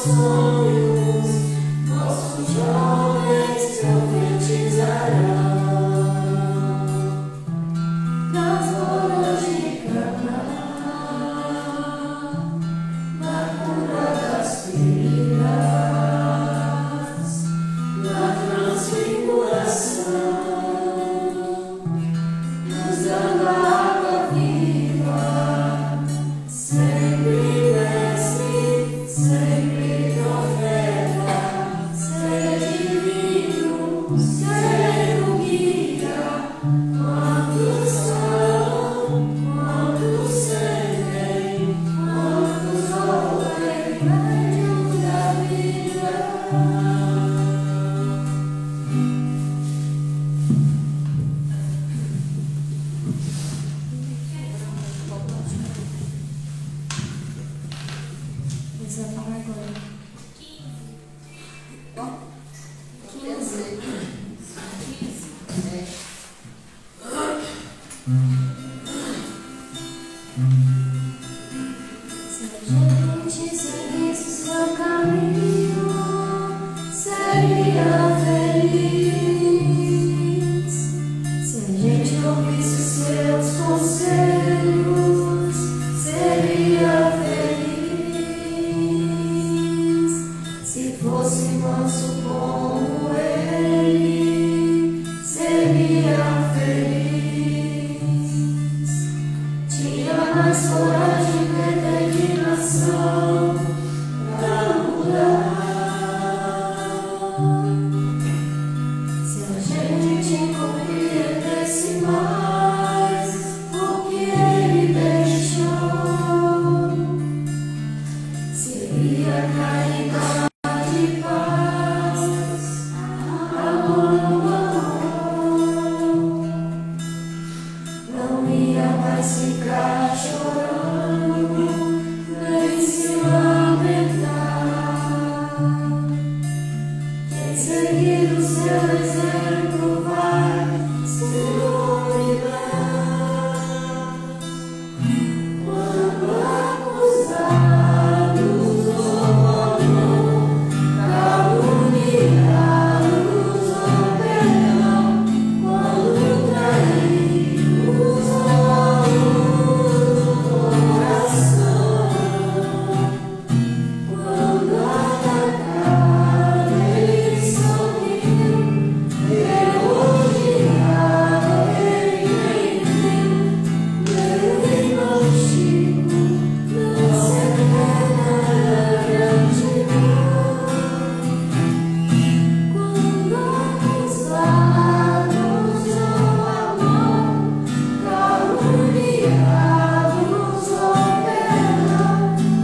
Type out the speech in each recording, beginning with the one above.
Sonhos, nossos jovens. seguir o seu exemplo vai se iluminar. Quando acusados ou amor, caluniados ou perdão, quando traídos ou alunos do coração, quando atacado ele sorriu, elogiado ele bem-viu, meu irmão Chico, nossa eterna gratidão. Quando acusados ou amor, caluniados ou perdão,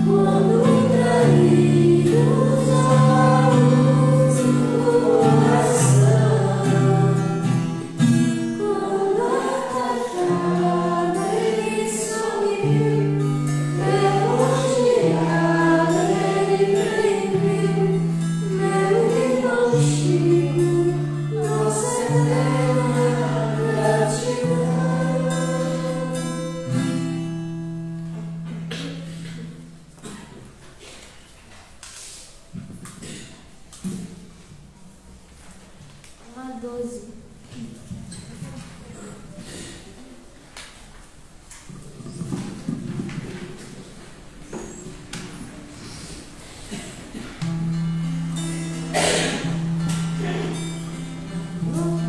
quando traídos ou alunos do coração, quando atacado ele sorriu, elogiado ele bem-viu, meu irmão Chico, nossa eterna gratidão. A 12.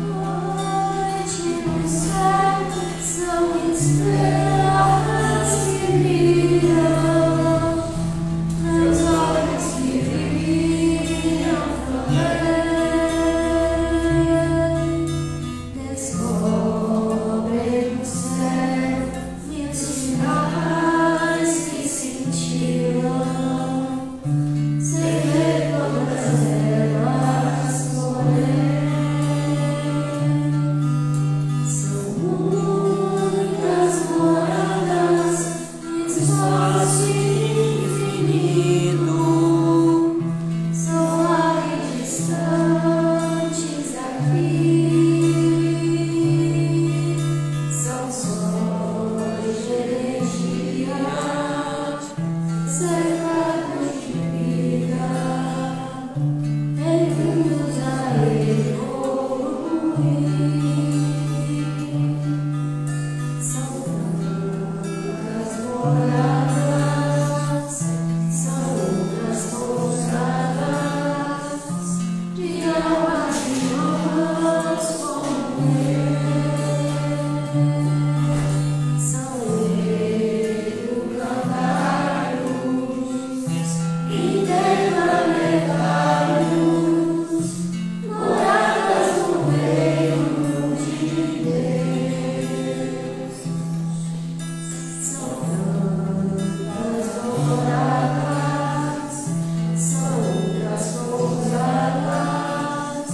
Noite no céu são estrelas que brilham, meus olhos que brilham também. Descobrem no céu mil sinais que cintilam, sem ver todas elas, porém, são muitas moradas no espaço infinito, são mais distantes aqui, são sons de energia, cercados de vida, em mundos a evoluir. São tantas moradas, são outras pousadas de almas irmãs como eu. São educandários, interplanetários, moradas no reino de Deus. São tantas moradas, são outras pousadas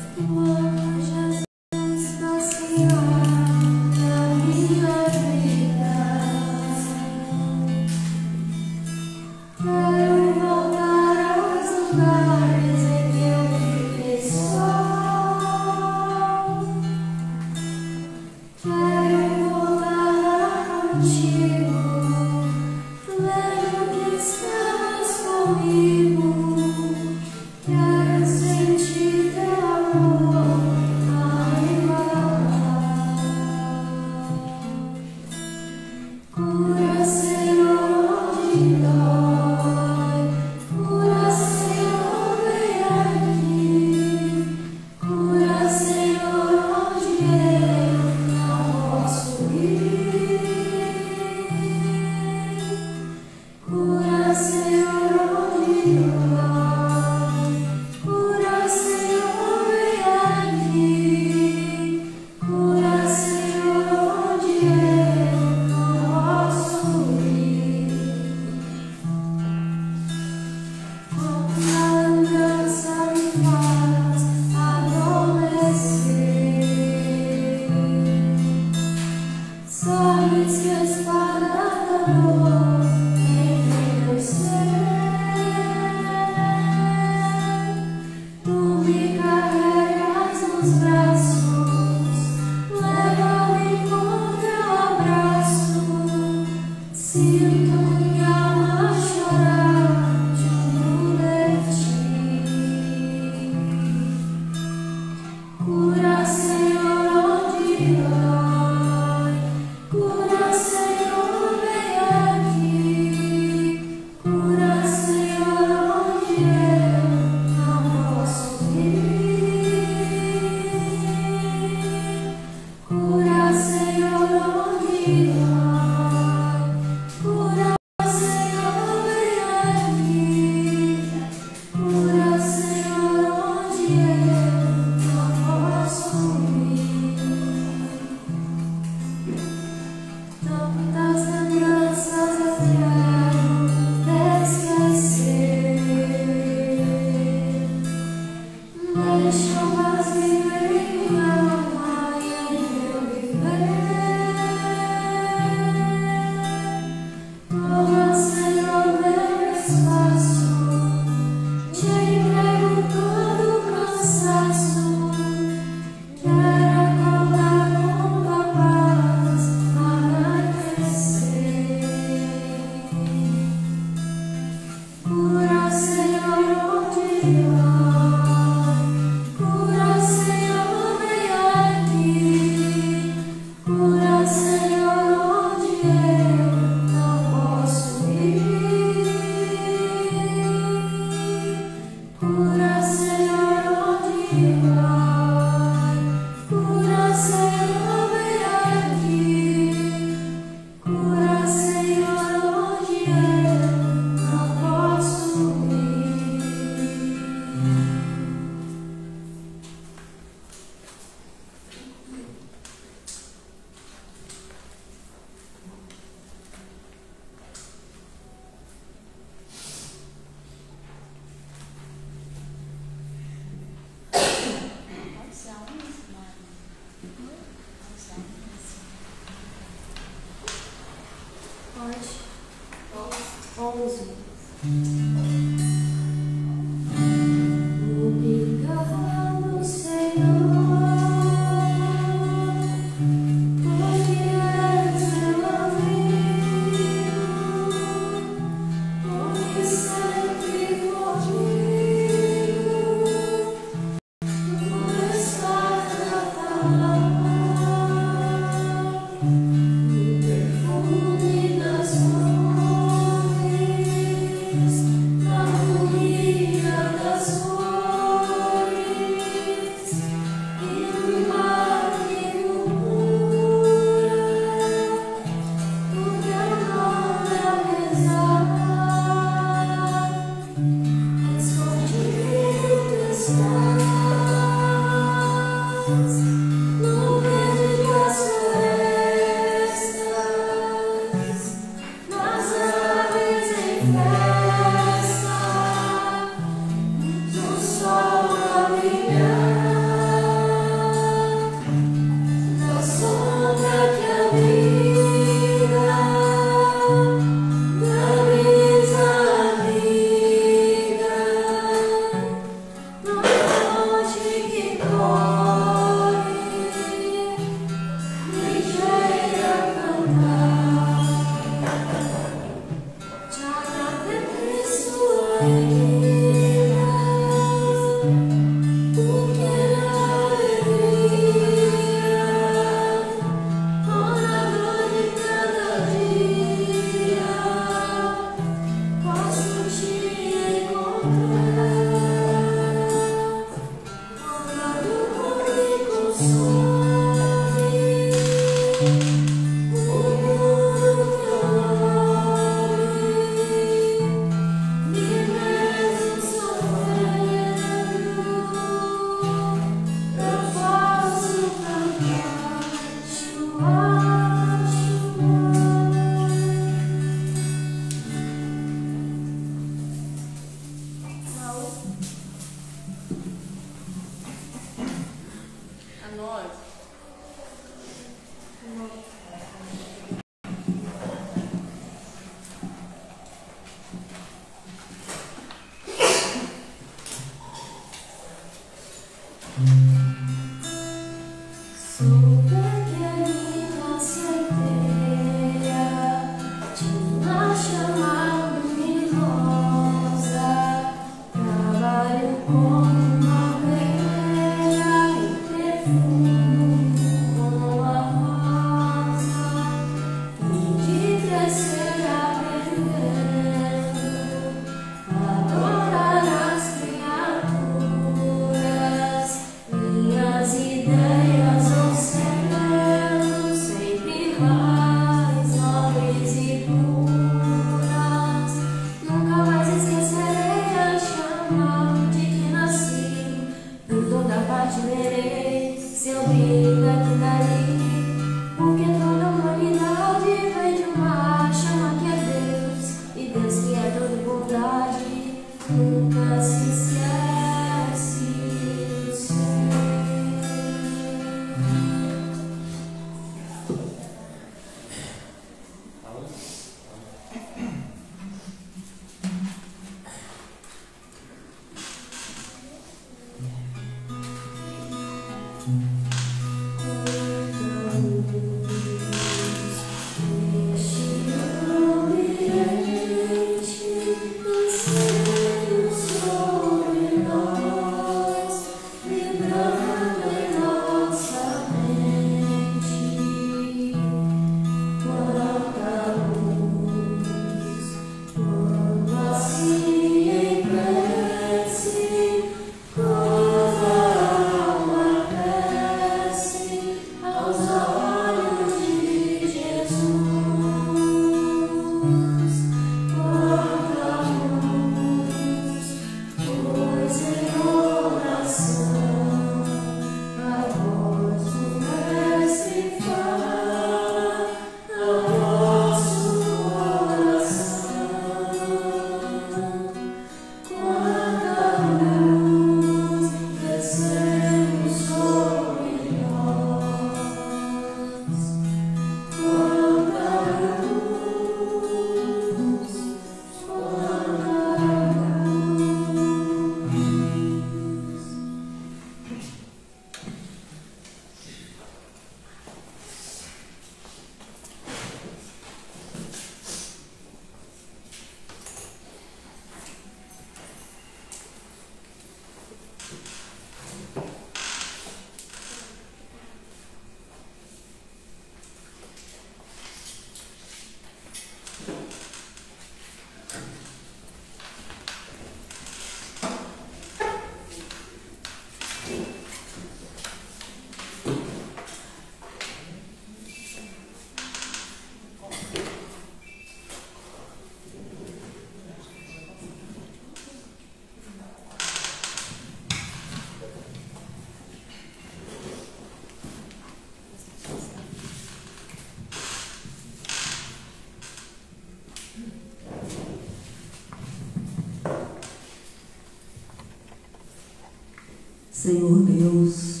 Senhor Deus,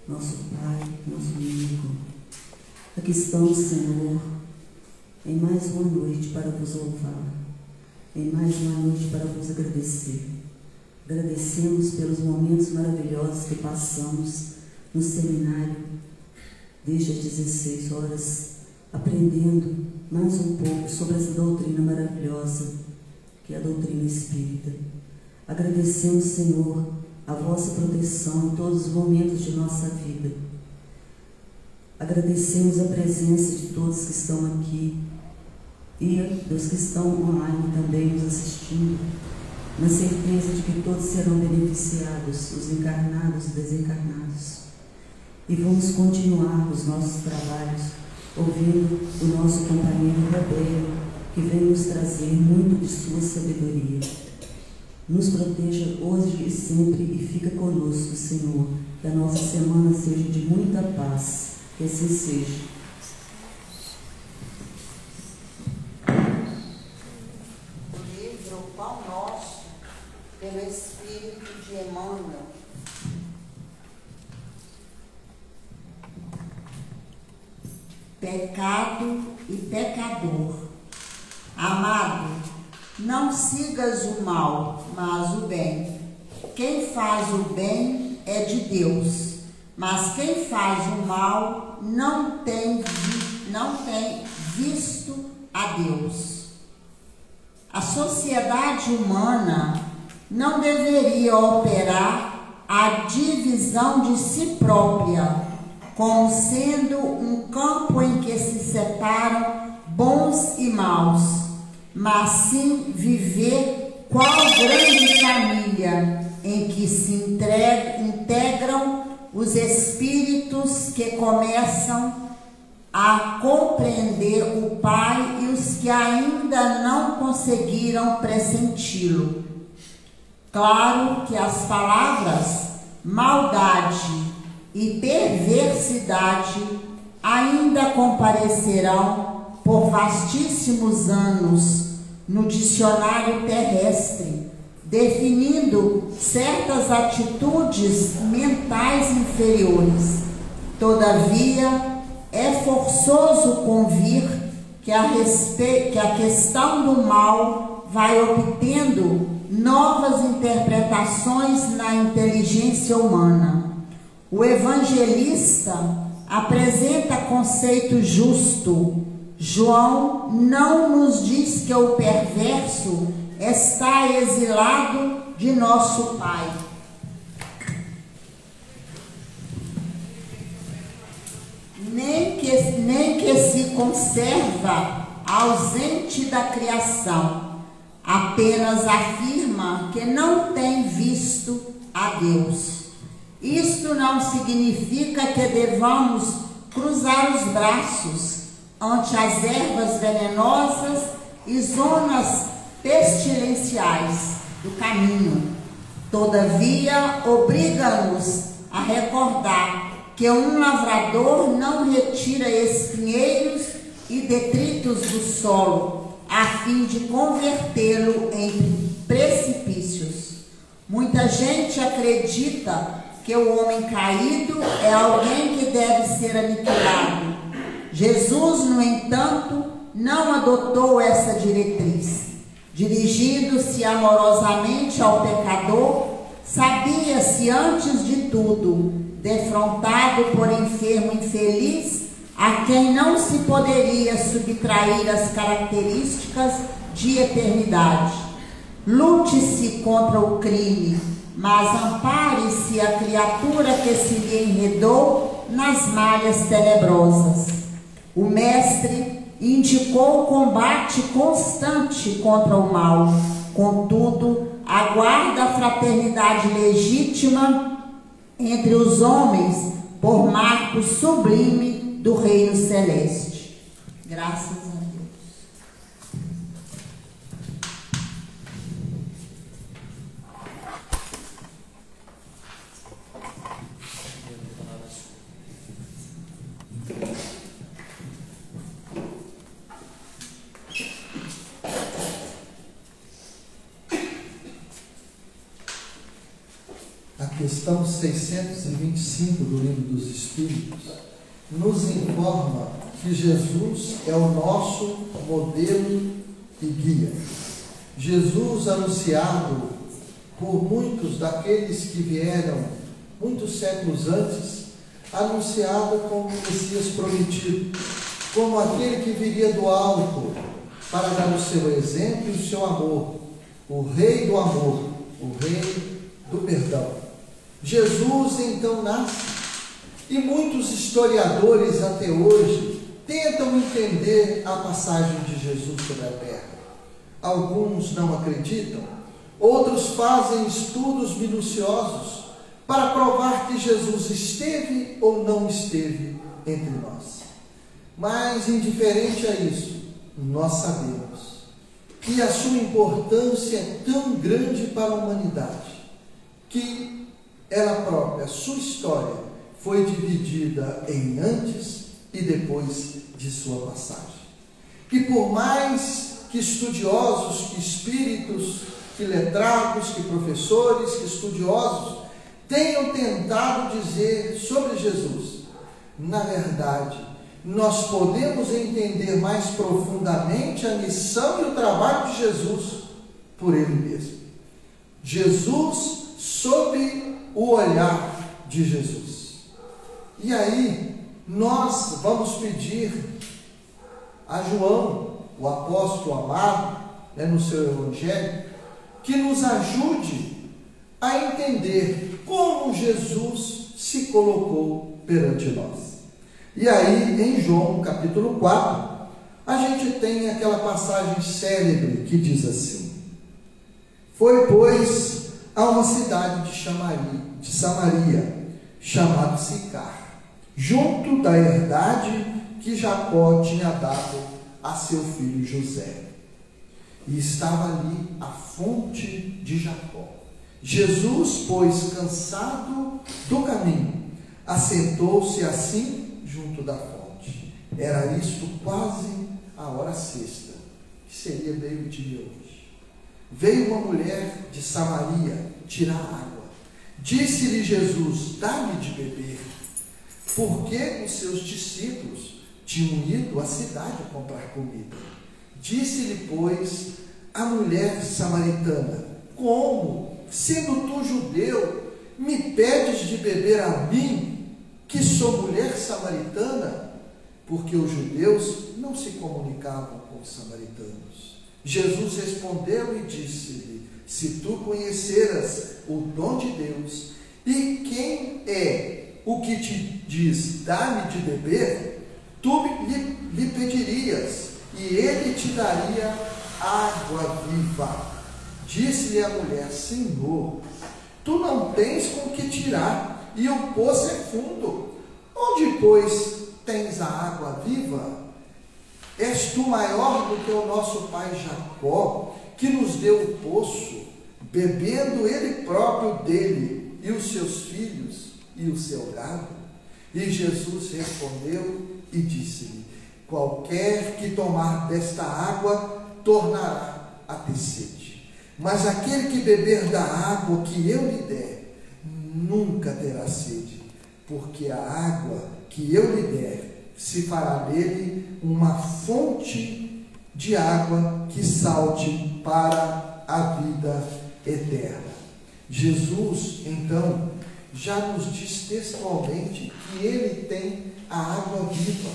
nosso Pai, nosso amigo, aqui estamos, Senhor, em mais uma noite para vos louvar, em mais uma noite para vos agradecer. Agradecemos pelos momentos maravilhosos que passamos no seminário, desde as 16 horas, aprendendo mais um pouco sobre essa doutrina maravilhosa, que é a doutrina espírita. Agradecemos, Senhor, a vossa proteção em todos os momentos de nossa vida. Agradecemos a presença de todos que estão aqui e dos que estão online também nos assistindo, na certeza de que todos serão beneficiados, os encarnados e desencarnados. E vamos continuar os nossos trabalhos ouvindo o nosso companheiro Roberto, que vem nos trazer muito de sua sabedoria. Nos proteja hoje e sempre e fica conosco, Senhor. Que a nossa semana seja de muita paz. Que assim seja. O livro Pão Nosso, pelo Espírito de Emmanuel. Pecado e pecador. Amado, não sigas o mal, mas o bem. Quem faz o bem é de Deus, mas quem faz o mal não tem visto a Deus. A sociedade humana não deveria operar a divisão de si própria, como sendo um campo em que se separam bons e maus, mas sim viver qual grande família em que se integram os espíritos que começam a compreender o Pai e os que ainda não conseguiram pressenti-lo. Claro que as palavras maldade e perversidade ainda comparecerão por vastíssimos anos no dicionário terrestre, definindo certas atitudes mentais inferiores. Todavia, é forçoso convir que a questão do mal vai obtendo novas interpretações na inteligência humana. O evangelista apresenta conceito justo. João não nos diz que o perverso está exilado de nosso Pai. Nem que se conserva ausente da criação, apenas afirma que não tem visto a Deus. Isto não significa que devamos cruzar os braços ante as ervas venenosas e zonas pestilenciais do caminho. Todavia, obriga-nos a recordar que um lavrador não retira espinheiros e detritos do solo, a fim de convertê-lo em precipícios. Muita gente acredita que o homem caído é alguém que deve ser aniquilado. Jesus, no entanto, não adotou essa diretriz. Dirigindo-se amorosamente ao pecador, sabia-se antes de tudo defrontado por enfermo infeliz, a quem não se poderia subtrair as características de eternidade. Lute-se contra o crime, mas ampare-se a criatura que se lhe enredou nas malhas tenebrosas. O mestre indicou o combate constante contra o mal, contudo, aguarda a fraternidade legítima entre os homens por marco sublime do reino celeste. Graças a Deus. A questão 625 do Livro dos Espíritos nos informa que Jesus é o nosso modelo e guia. Jesus, anunciado por muitos daqueles que vieram muitos séculos antes, anunciado como o Messias prometido, como aquele que viria do alto para dar o seu exemplo e o seu amor, o Rei do amor, o Rei do perdão. Jesus então nasce, e muitos historiadores até hoje tentam entender a passagem de Jesus sobre a terra. Alguns não acreditam, outros fazem estudos minuciosos para provar que Jesus esteve ou não esteve entre nós. Mas, indiferente a isso, nós sabemos que a sua importância é tão grande para a humanidade que ela própria, sua história, foi dividida em antes e depois de sua passagem. E por mais que estudiosos, que espíritos, que letrados, que professores, que estudiosos tenham tentado dizer sobre Jesus, na verdade, nós podemos entender mais profundamente a missão e o trabalho de Jesus por Ele mesmo. Jesus sob o olhar de Jesus. E aí, nós vamos pedir a João, o apóstolo amado, no seu evangelho, que nos ajude a entender como Jesus se colocou perante nós. E aí, em João, capítulo 4, a gente tem aquela passagem célebre que diz assim: foi, pois, a uma cidade de Samaria, chamada Sicar, junto da herdade que Jacó tinha dado a seu filho José. E estava ali a fonte de Jacó. Jesus, pois, cansado do caminho, assentou-se assim junto da fonte. Era isto quase a hora sexta, que seria meio-dia hoje. Veio uma mulher de Samaria tirar água. Disse-lhe Jesus: dá-me de beber. Porque os seus discípulos tinham ido à cidade comprar comida. Disse-lhe, pois, a mulher samaritana: como, sendo tu judeu, me pedes de beber a mim, que sou mulher samaritana? Porque os judeus não se comunicavam com os samaritanos. Jesus respondeu e disse-lhe: se tu conheceras o dom de Deus, e quem é o que te diz, dá-me de beber, tu lhe pedirias, e ele te daria água viva. Disse-lhe a mulher: Senhor, tu não tens com que tirar, e o poço é fundo. Onde, pois, tens a água viva? És tu maior do que o nosso pai Jacó, que nos deu o poço, bebendo ele próprio dele, e os seus filhos, e o seu gado? E Jesus respondeu e disse-lhe: qualquer que tomar desta água tornará a ter sede, mas aquele que beber da água que eu lhe der nunca terá sede, porque a água que eu lhe der se fará nele uma fonte de água que salte para a vida eterna. Jesus, então, já nos diz textualmente que ele tem a água viva.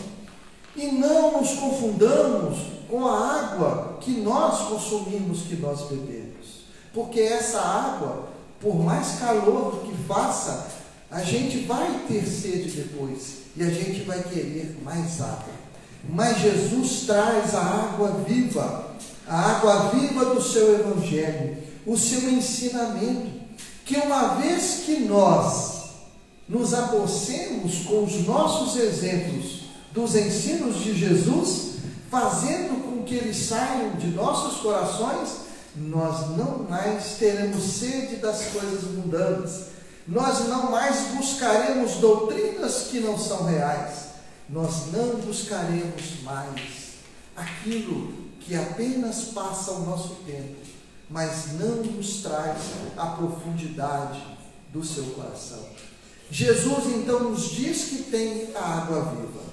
E não nos confundamos com a água que nós consumimos, que nós bebemos. Porque essa água, por mais calor que faça, a gente vai ter sede depois e a gente vai querer mais água. Mas Jesus traz a água viva do seu evangelho, o seu ensinamento, que uma vez que nós nos apossemos com os nossos exemplos dos ensinos de Jesus, fazendo com que eles saiam de nossos corações, nós não mais teremos sede das coisas mundanas, nós não mais buscaremos doutrinas que não são reais, nós não buscaremos mais aquilo que apenas passa o nosso tempo, mas não nos traz a profundidade do seu coração. Jesus então nos diz que tem a água viva.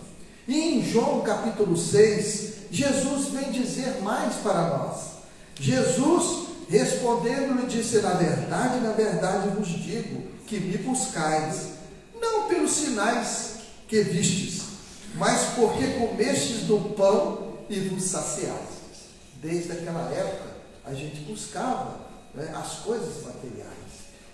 E em João capítulo 6, Jesus vem dizer mais para nós. Jesus, respondendo-lhe, disse: na verdade vos digo, que me buscais, não pelos sinais que vistes, mas porque comestes do pão e vos saciastes. Desde aquela época, a gente buscava, né, as coisas materiais.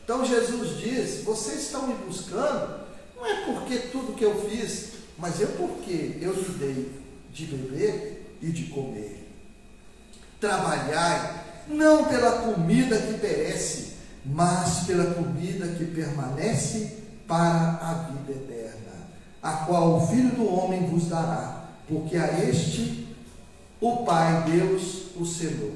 Então Jesus diz: vocês estão me buscando, não é porque tudo que eu fiz, mas é porque eu lhe dei de beber e de comer. Trabalhai, não pela comida que perece, mas pela comida que permanece para a vida eterna, a qual o Filho do Homem vos dará, porque a este o Pai Deus o selou.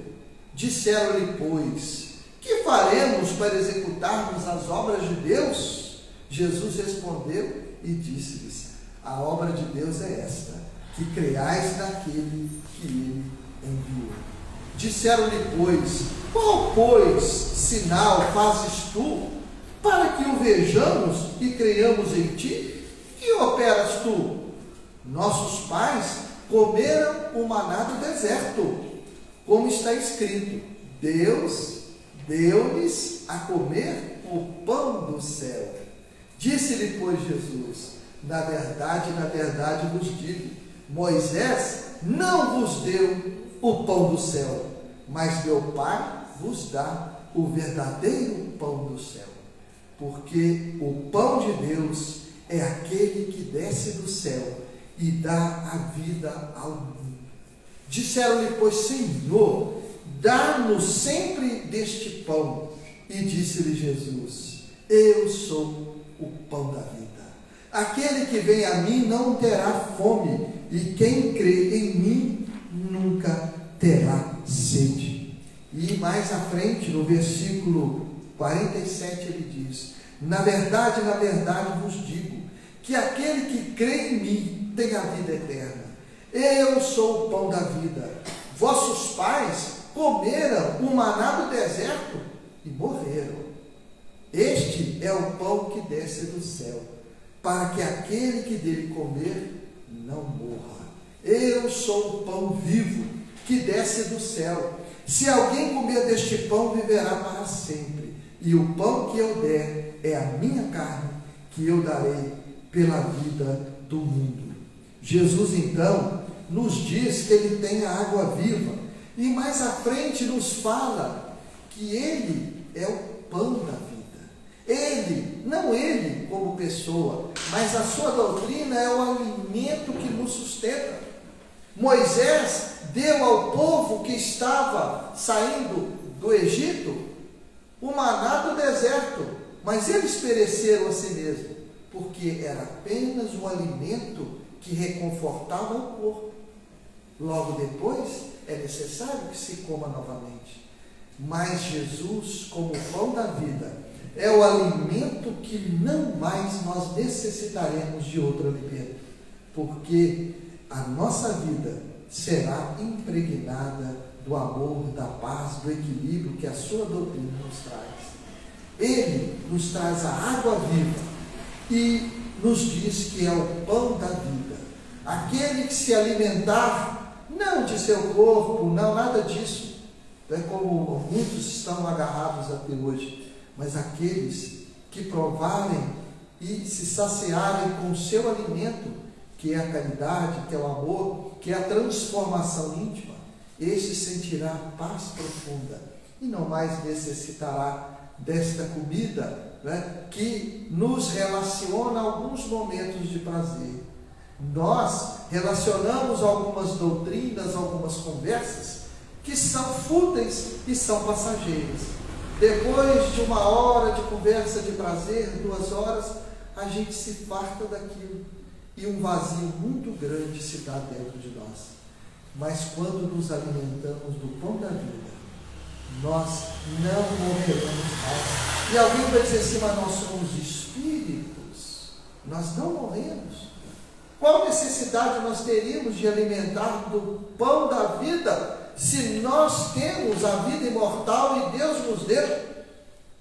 Disseram-lhe, pois: que faremos para executarmos as obras de Deus? Jesus respondeu e disse-lhes: a obra de Deus é esta, que creiais naquele que ele enviou. Disseram-lhe, pois: qual, pois, sinal fazes tu, para que o vejamos e creiamos em ti? Que operas tu? Nossos pais comeram o maná do deserto, como está escrito: Deus deu-lhes a comer o pão do céu. Disse-lhe, pois, Jesus: na verdade vos digo, Moisés não vos deu o pão do céu, mas meu Pai vos dá o verdadeiro pão do céu. Porque o pão de Deus é aquele que desce do céu e dá a vida ao mundo. Disseram-lhe, pois: Senhor, dá-nos sempre deste pão. E disse-lhe Jesus: eu sou o pão da vida. Aquele que vem a mim não terá fome, e quem crê em mim nunca terá sede. E mais à frente, no versículo 47, ele diz: na verdade vos digo, que aquele que crê em mim tem a vida eterna. Eu sou o pão da vida. Vossos pais comeram o maná do deserto e morreram. Este é o pão que desce do céu, para que aquele que dele comer não morra. Eu sou o pão vivo que desce do céu. Se alguém comer deste pão, viverá para sempre. E o pão que eu der é a minha carne, que eu darei pela vida do mundo. Jesus, então, nos diz que Ele tem a água viva. E mais à frente nos fala que Ele é o pão da vida. Ele, não Ele como pessoa, mas a sua doutrina é o alimento que nos sustenta. Moisés deu ao povo que estava saindo do Egito o maná do deserto, mas eles pereceram a si mesmos, porque era apenas um alimento que reconfortava o corpo. Logo depois, é necessário que se coma novamente. Mas Jesus, como o pão da vida, é o alimento que não mais nós necessitaremos de outro alimento, porque a nossa vida será impregnada do amor, da paz, do equilíbrio que a sua doutrina nos traz. Ele nos traz a água viva e nos diz que é o pão da vida. Aquele que se alimentar, não de seu corpo, não nada disso, é como muitos estão agarrados até hoje, mas aqueles que provarem e se saciarem com o seu alimento, que é a caridade, que é o amor, que é a transformação íntima, este sentirá paz profunda e não mais necessitará desta comida, que nos relaciona a alguns momentos de prazer. Nós relacionamos algumas doutrinas, algumas conversas que são fúteis e são passageiras. Depois de 1 hora de conversa de prazer, 2 horas, a gente se farta daquilo e um vazio muito grande se dá dentro de nós. Mas quando nos alimentamos do pão da vida, nós não morreremos mais. E alguém vai dizer assim, mas nós somos espíritos, nós não morremos. Qual necessidade nós teríamos de alimentar do pão da vida, se nós temos a vida imortal e Deus nos deu?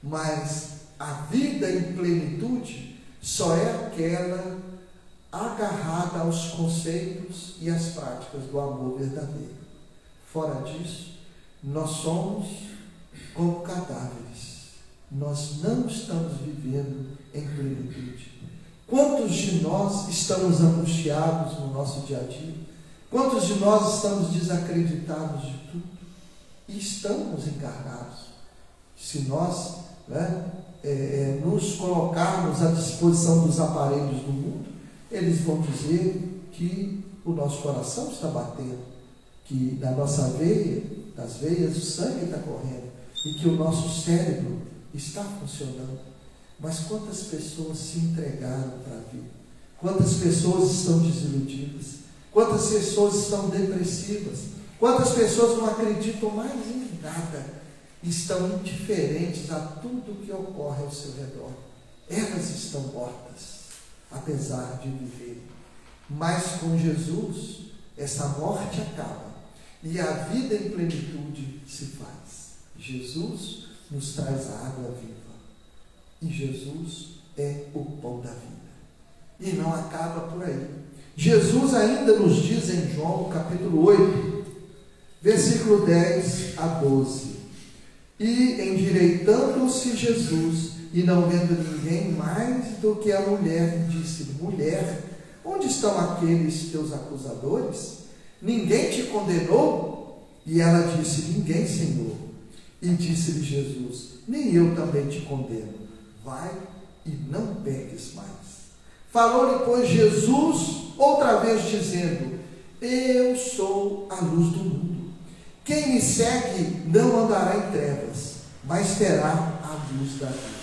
Mas a vida em plenitude só é aquela agarrada aos conceitos e às práticas do amor verdadeiro. Fora disso, nós somos como cadáveres. Nós não estamos vivendo em plenitude. Quantos de nós estamos angustiados no nosso dia a dia? Quantos de nós estamos desacreditados de tudo? E estamos encarnados. Se nós nos colocarmos à disposição dos aparelhos do mundo, eles vão dizer que o nosso coração está batendo, que na nossa veia, das veias, o sangue está correndo e que o nosso cérebro está funcionando. Mas quantas pessoas se entregaram para a vida? Quantas pessoas estão desiludidas? Quantas pessoas estão depressivas? Quantas pessoas não acreditam mais em nada? Estão indiferentes a tudo que ocorre ao seu redor. Elas estão mortas, apesar de viver. Mas com Jesus, essa morte acaba e a vida em plenitude se faz. Jesus nos traz a água viva e Jesus é o pão da vida. E não acaba por aí. Jesus ainda nos diz em João capítulo 8, versículo 10 a 12: e endireitando-se Jesus, e não vendo ninguém mais do que a mulher, disse-lhe: mulher, onde estão aqueles teus acusadores? Ninguém te condenou? E ela disse: ninguém, Senhor. E disse-lhe Jesus: nem eu também te condeno. Vai e não peques mais. Falou-lhe, pois, Jesus outra vez, dizendo: eu sou a luz do mundo. Quem me segue não andará em trevas, mas terá a luz da vida.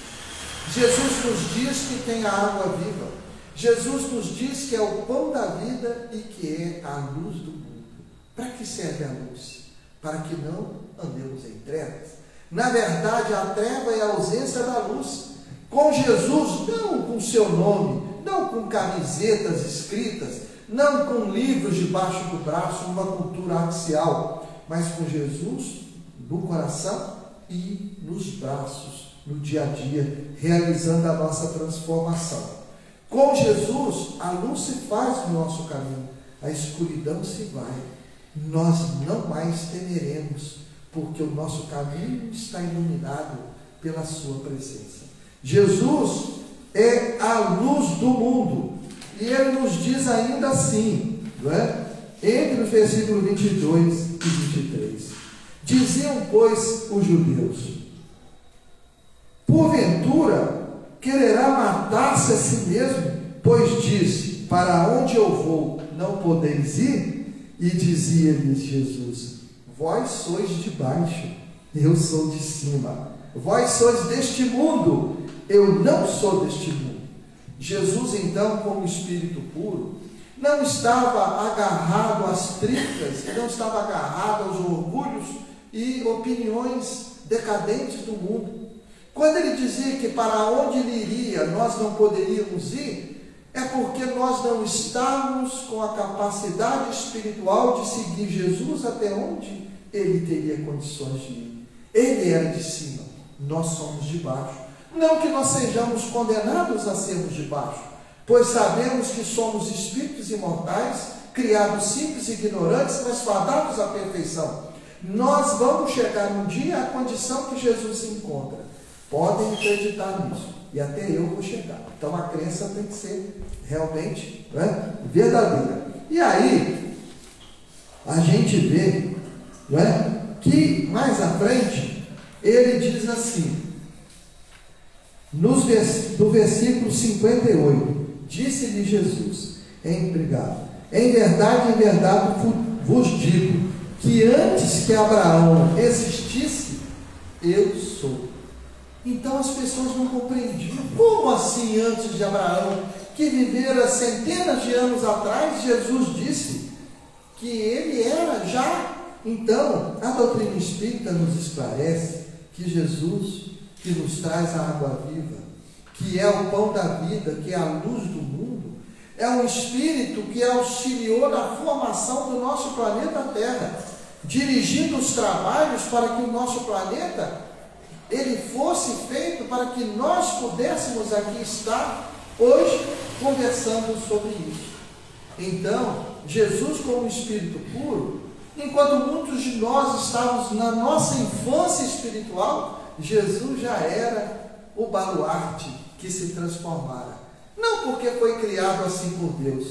Jesus nos diz que tem a água viva. Jesus nos diz que é o pão da vida e que é a luz do mundo. Para que serve a luz? Para que não andemos em trevas. Na verdade, a treva é a ausência da luz. Com Jesus, não com seu nome, não com camisetas escritas, não com livros debaixo do braço, numa cultura axial, mas com Jesus no coração e nos braços, no dia a dia, realizando a nossa transformação. Com Jesus, a luz se faz no nosso caminho, a escuridão se vai. Nós não mais temeremos, porque o nosso caminho está iluminado pela sua presença. Jesus é a luz do mundo, e ele nos diz ainda assim, não é? Entre os versículos 22 e 23. Diziam, pois, os judeus: porventura quererá matar-se a si mesmo, pois diz: para onde eu vou, não podeis ir? E dizia-lhes Jesus: vós sois de baixo, eu sou de cima. Vós sois deste mundo, eu não sou deste mundo. Jesus, então, como Espírito puro, não estava agarrado às tricas, não estava agarrado aos orgulhos e opiniões decadentes do mundo. Quando ele dizia que para onde ele iria nós não poderíamos ir, é porque nós não estávamos com a capacidade espiritual de seguir Jesus até onde ele teria condições de ir. Ele era de cima, nós somos de baixo. Não que nós sejamos condenados a sermos de baixo, pois sabemos que somos espíritos imortais, criados simples e ignorantes, mas fadados à perfeição. Nós vamos chegar um dia à condição que Jesus se encontra. Podem acreditar nisso, e até eu vou chegar. Então a crença tem que ser realmente, né, verdadeira. E aí a gente vê, né, que mais à frente ele diz assim, do versículo 58, disse-lhe Jesus, obrigado, em verdade vos digo, que antes que Abraão existisse, eu sou. Então as pessoas não compreendiam. Como assim antes de Abraão, que vivera centenas de anos atrás, Jesus disse que ele era já? Então, a doutrina espírita nos esclarece que Jesus, que nos traz a água viva, que é o pão da vida, que é a luz do mundo, é um espírito que auxiliou na formação do nosso planeta Terra, dirigindo os trabalhos para que o nosso planeta ele fosse feito para que nós pudéssemos aqui estar hoje conversando sobre isso. Então, Jesus como Espírito puro, enquanto muitos de nós estávamos na nossa infância espiritual, Jesus já era o baluarte que se transformara. Não porque foi criado assim por Deus,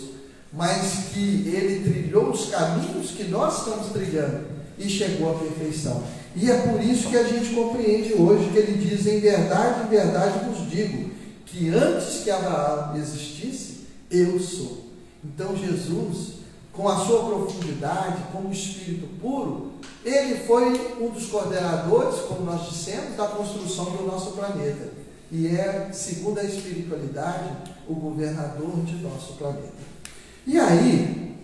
mas que ele trilhou os caminhos que nós estamos trilhando e chegou à perfeição. E é por isso que a gente compreende hoje que ele diz, em verdade vos digo, que antes que Abraão existisse, eu sou. Então Jesus, com a sua profundidade, como Espírito puro, ele foi um dos coordenadores, como nós dissemos, da construção do nosso planeta. E é, segundo a espiritualidade, o governador de nosso planeta. E aí,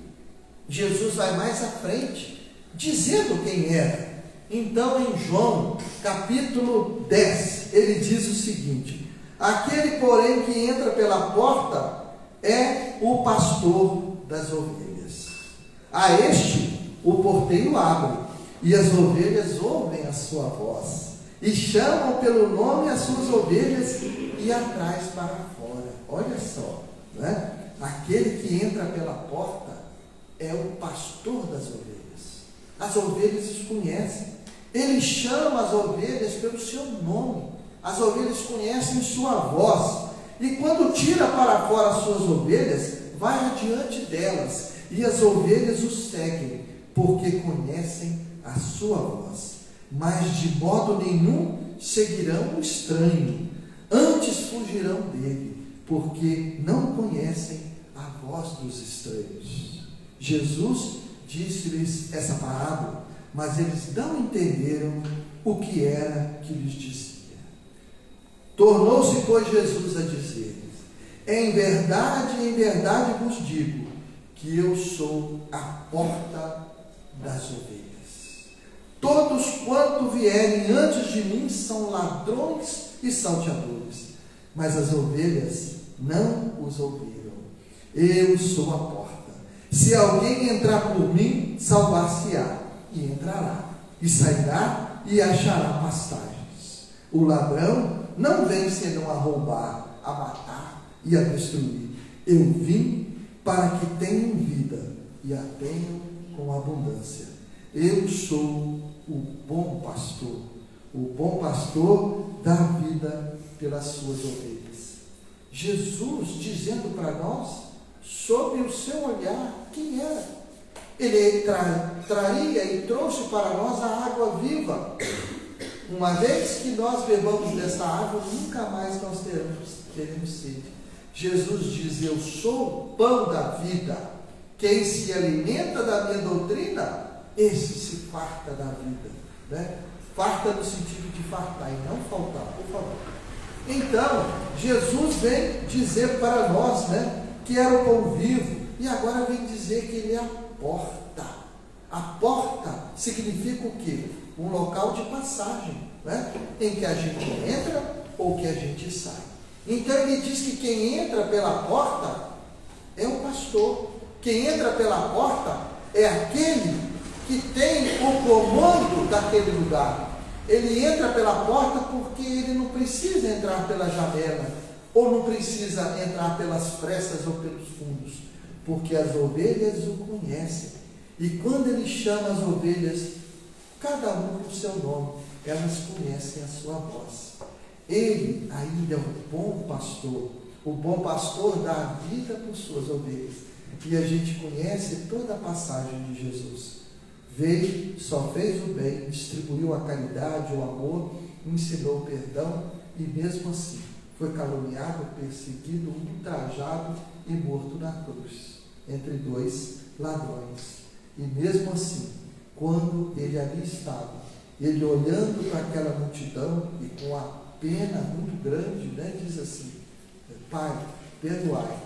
Jesus vai mais à frente, dizendo quem era. Então, em João, capítulo 10, ele diz o seguinte: aquele, porém, que entra pela porta é o pastor das ovelhas. A este o porteiro abre, e as ovelhas ouvem a sua voz, e chamam pelo nome as suas ovelhas e as traz para fora. Olha só, né? Aquele que entra pela porta é o pastor das ovelhas. As ovelhas os conhecem. Ele chama as ovelhas pelo seu nome. As ovelhas conhecem sua voz. E quando tira para fora as suas ovelhas, vai adiante delas. E as ovelhas o seguem, porque conhecem a sua voz. Mas de modo nenhum seguirão o estranho. Antes fugirão dele, porque não conhecem a voz dos estranhos. Jesus disse-lhes essa parábola, mas eles não entenderam o que era que lhes dizia. Tornou-se, pois, Jesus a dizer-lhes: em verdade vos digo, que eu sou a porta das ovelhas. Todos quanto vierem antes de mim são ladrões e salteadores, mas as ovelhas não os ouviram. Eu sou a porta. Se alguém entrar por mim, salvar-se-á, e entrará, e sairá, e achará pastagens. O ladrão não vem senão a roubar, a matar e a destruir. Eu vim para que tenham vida, e a tenham com abundância. Eu sou o bom pastor. O bom pastor dá vida pelas suas ovelhas. Jesus dizendo para nós, sob o seu olhar, quem era. Ele traria e trouxe para nós a água viva. Uma vez que nós bebamos dessa água, nunca mais nós teremos sede. Jesus diz, eu sou o pão da vida. Quem se alimenta da minha doutrina, esse se farta da vida. Né? Farta no sentido de fartar e não faltar, por favor. Então, Jesus vem dizer para nós, né, que era o pão vivo, e agora vem dizer que ele é a porta. A porta significa o quê? Um local de passagem, né, em que a gente entra ou que a gente sai. Então ele diz que quem entra pela porta é o pastor. Quem entra pela porta é aquele que tem o comando daquele lugar. Ele entra pela porta porque ele não precisa entrar pela janela, ou não precisa entrar pelas frestas ou pelos fundos, porque as ovelhas o conhecem. E quando ele chama as ovelhas, cada um com o seu nome, elas conhecem a sua voz. Ele ainda é o bom pastor dá a vida por suas ovelhas. E a gente conhece toda a passagem de Jesus. Veio, só fez o bem, distribuiu a caridade, o amor, ensinou o perdão e mesmo assim foi caluniado, perseguido, ultrajado e morto na cruz, entre dois ladrões. E mesmo assim, quando ele ali estava, ele olhando para aquela multidão e com a pena muito grande, né, diz assim, Pai, perdoai,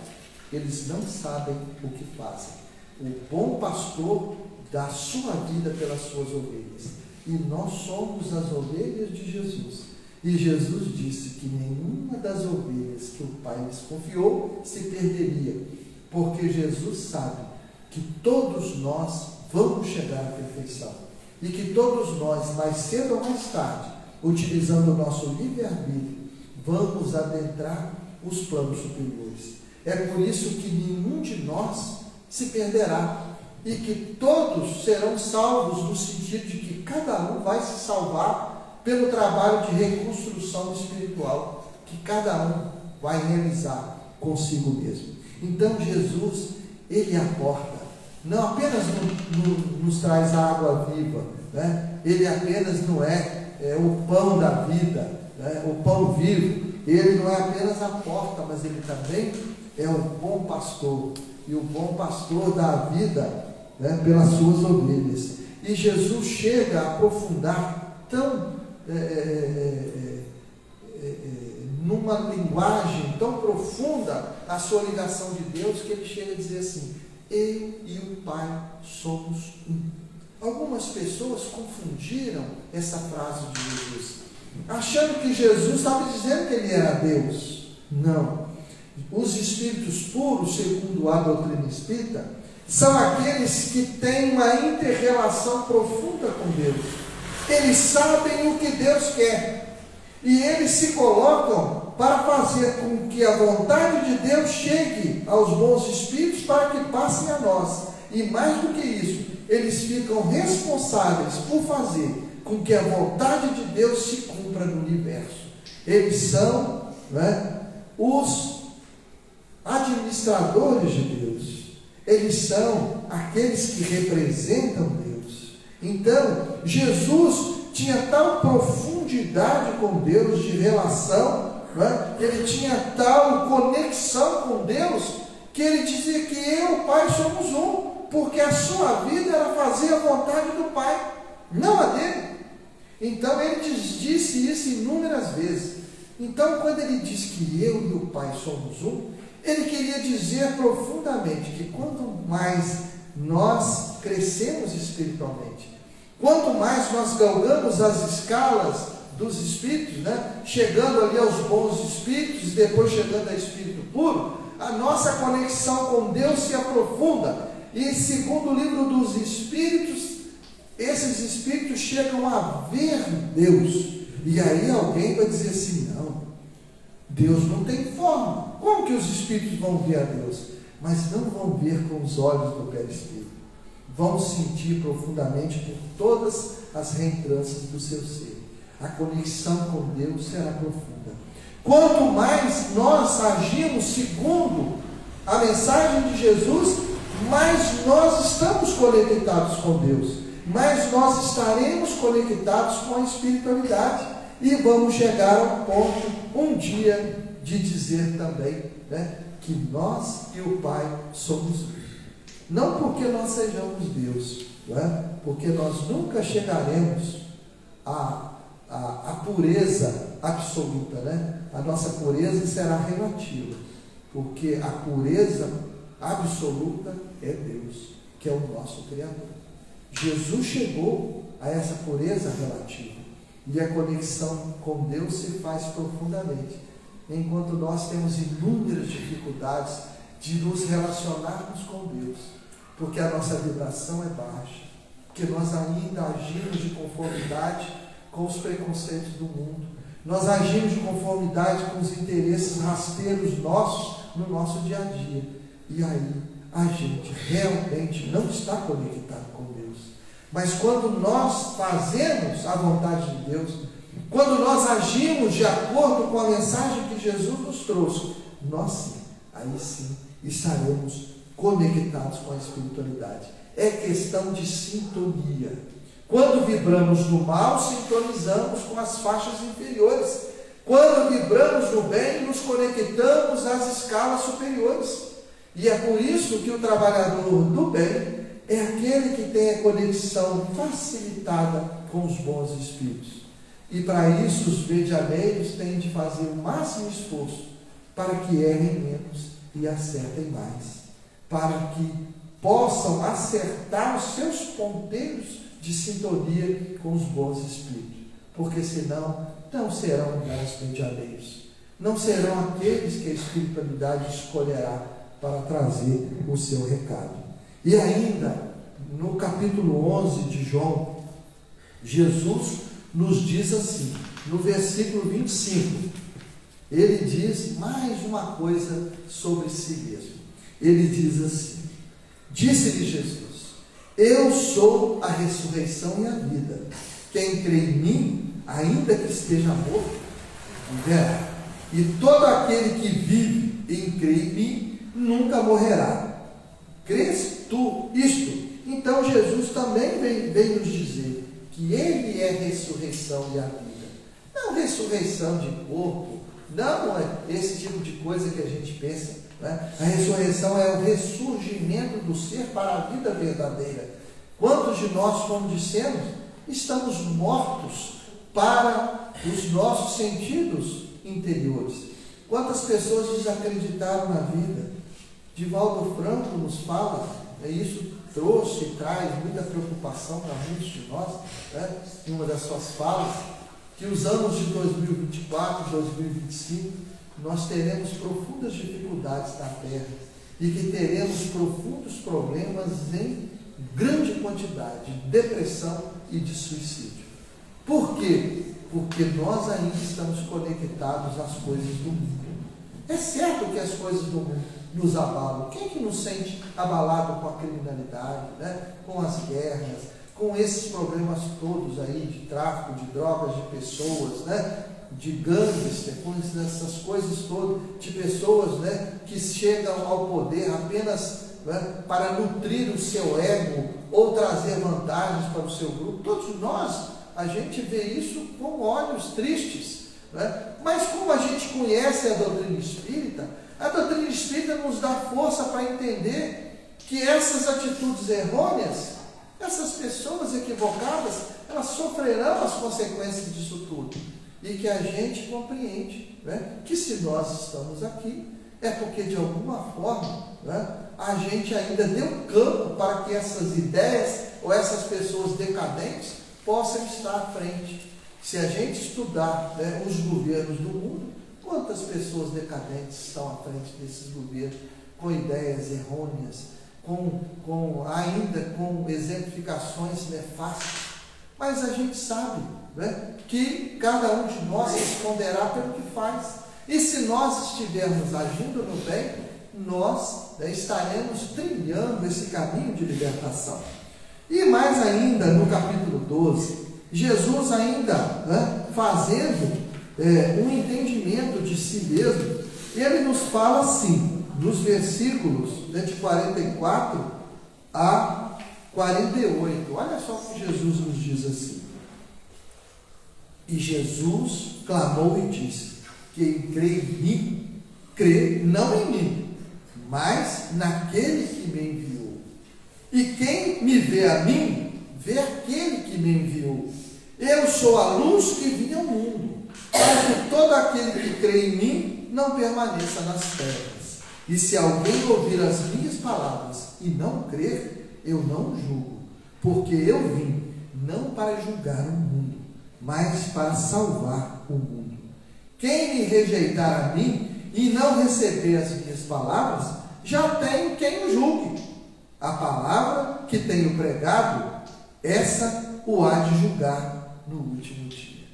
eles não sabem o que fazem. O bom pastor dá sua vida pelas suas ovelhas. E nós somos as ovelhas de Jesus. E Jesus disse que nenhuma das ovelhas que o Pai lhes confiou se perderia, porque Jesus sabe que todos nós vamos chegar à perfeição. E que todos nós, mais cedo ou mais tarde, utilizando o nosso livre-arbítrio, vamos adentrar os planos superiores. É por isso que nenhum de nós se perderá. E que todos serão salvos no sentido de que cada um vai se salvar pelo trabalho de reconstrução espiritual que cada um vai realizar consigo mesmo. Então Jesus, ele é a porta. Não apenas nos traz a água viva, né? Ele apenas não é o pão da vida, né? O pão vivo. Ele não é apenas a porta, mas ele também é o bom pastor. E o bom pastor dá a vida, né, pelas suas ovelhas. E Jesus chega a aprofundar tão numa linguagem tão profunda a sua ligação de Deus, que ele chega a dizer assim: eu e o Pai somos um. Algumas pessoas confundiram essa frase de Jesus, achando que Jesus estava dizendo que ele era Deus. Não. Os espíritos puros, segundo a doutrina espírita, são aqueles que têm uma inter-relação profunda com Deus. Eles sabem o que Deus quer. E eles se colocam para fazer com que a vontade de Deus chegue aos bons espíritos para que passem a nós. E mais do que isso, eles ficam responsáveis por fazer com que a vontade de Deus se cumpra no universo. Eles são, né, os administradores de Deus. Eles são aqueles que representam Deus. Então, Jesus tinha tal profundidade com Deus de relação, né? Ele tinha tal conexão com Deus, que ele dizia que eu e o Pai somos um, porque a sua vida era fazer a vontade do Pai, não a dele. Então ele disse isso inúmeras vezes. Então, quando ele diz que eu e o Pai somos um, ele queria dizer profundamente que quanto mais nós crescemos espiritualmente, quanto mais nós galgamos as escalas dos espíritos, né, chegando ali aos bons espíritos e depois chegando a espírito puro, a nossa conexão com Deus se aprofunda. E segundo o livro dos espíritos, esses espíritos chegam a ver Deus. E aí alguém vai dizer assim: não, Deus não tem forma. Como que os espíritos vão ver a Deus? Mas não vão ver com os olhos do perispírito. vão sentir profundamente por todas as reentrâncias do seu ser. A conexão com Deus será profunda. Quanto mais nós agimos segundo a mensagem de Jesus, mais nós estamos conectados com Deus, mais nós estaremos conectados com a espiritualidade e vamos chegar ao ponto um dia de dizer também, né, que nós e o Pai somos um. Não porque nós sejamos Deus, não é? Porque nós nunca chegaremos à pureza absoluta, né? A nossa pureza será relativa, porque a pureza absoluta é Deus, que é o nosso Criador. Jesus chegou a essa pureza relativa, e a conexão com Deus se faz profundamente, enquanto nós temos inúmeras dificuldades de nos relacionarmos com Deus, porque a nossa vibração é baixa, porque nós ainda agimos de conformidade com os preconceitos do mundo, nós agimos de conformidade com os interesses rasteiros nossos no nosso dia a dia, e aí a gente realmente não está conectado com Deus. Mas quando nós fazemos a vontade de Deus, quando nós agimos de acordo com a mensagem que Jesus nos trouxe, nós sim, aí sim, estaremos conectados com a espiritualidade. É questão de sintonia. Quando vibramos no mal, sintonizamos com as faixas inferiores. Quando vibramos no bem, nos conectamos às escalas superiores. E é por isso que o trabalhador do bem é aquele que tem a conexão facilitada com os bons espíritos. E para isso os medianeiros têm de fazer o máximo esforço para que errem menos e acertem mais, para que possam acertar os seus ponteiros de sintonia com os bons espíritos, porque senão não serão bons medianeiros, não serão aqueles que a espiritualidade escolherá para trazer o seu recado. E ainda, no capítulo 11 de João, Jesus nos diz assim, no versículo 25, ele diz mais uma coisa sobre si mesmo. Ele diz assim: disse-lhe Jesus, eu sou a ressurreição e a vida. Quem crê em mim, ainda que esteja morto, viverá. E todo aquele que vive e crê em mim, nunca morrerá. Crês tu isto? Então Jesus também vem nos dizer que Ele é a ressurreição e a vida. Não ressurreição de corpo, não é esse tipo de coisa que a gente pensa, né? A ressurreição é o ressurgimento do ser para a vida verdadeira. Quantos de nós, como dissemos, estamos mortos para os nossos sentidos interiores? Quantas pessoas desacreditaram na vida? Divaldo Franco nos fala, isso trouxe e traz muita preocupação para muitos de nós, né? Em uma das suas falas, que os anos de 2024, 2025, nós teremos profundas dificuldades na Terra e que teremos profundos problemas em grande quantidade de depressão e de suicídio. Por quê? Porque nós ainda estamos conectados às coisas do mundo. É certo que as coisas do mundo nos abalam. Quem que nos sente abalado com a criminalidade, né? Com as guerras, com esses problemas todos aí de tráfico de drogas, de pessoas, né? De gangues, depois dessas coisas todas, de pessoas, né? Que chegam ao poder apenas, né? Para nutrir o seu ego ou trazer vantagens para o seu grupo. Todos nós, a gente vê isso com olhos tristes, né? Mas como a gente conhece a doutrina espírita, a doutrina espírita nos dá força para entender que essas atitudes errôneas, essas pessoas equivocadas, elas sofrerão as consequências disso tudo. E que a gente compreende, né, que se nós estamos aqui, é porque de alguma forma, né, a gente ainda deu campo para que essas ideias ou essas pessoas decadentes possam estar à frente. Se a gente estudar, né, os governos do mundo, quantas pessoas decadentes estão à frente desses governos, com ideias errôneas, ainda com exemplificações nefastas. Mas a gente sabe, né, que cada um de nós responderá pelo que faz. E se nós estivermos agindo no bem, nós, né, estaremos trilhando esse caminho de libertação. E mais ainda, no capítulo 12, Jesus ainda, fazendo um entendimento de si mesmo, ele nos fala assim, nos versículos de 44 a 48. Olha só o que Jesus nos diz assim. E Jesus clamou e disse: quem crê em mim, crê não em mim, mas naquele que me enviou. E quem me vê a mim, vê aquele que me enviou. Eu sou a luz que vim ao mundo, para que todo aquele que crê em mim não permaneça nas trevas. E se alguém ouvir as minhas palavras e não crer, eu não julgo, porque eu vim não para julgar o mundo, mas para salvar o mundo. Quem me rejeitar a mim e não receber as minhas palavras, já tem quem o julgue. A palavra que tenho pregado, essa o há de julgar no último dia.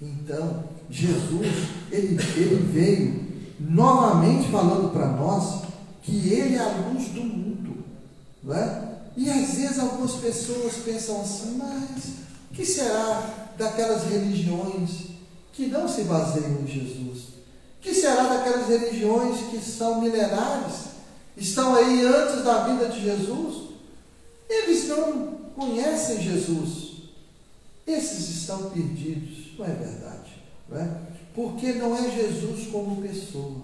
Então, Jesus, ele veio novamente falando para nós que ele é a luz do mundo, não é? E às vezes algumas pessoas pensam assim, mas o que será daquelas religiões que não se baseiam em Jesus? O que será daquelas religiões que são milenares, estão aí antes da vida de Jesus? Eles não conhecem Jesus. Esses estão perdidos. Não é verdade, não é? Porque não é Jesus como pessoa,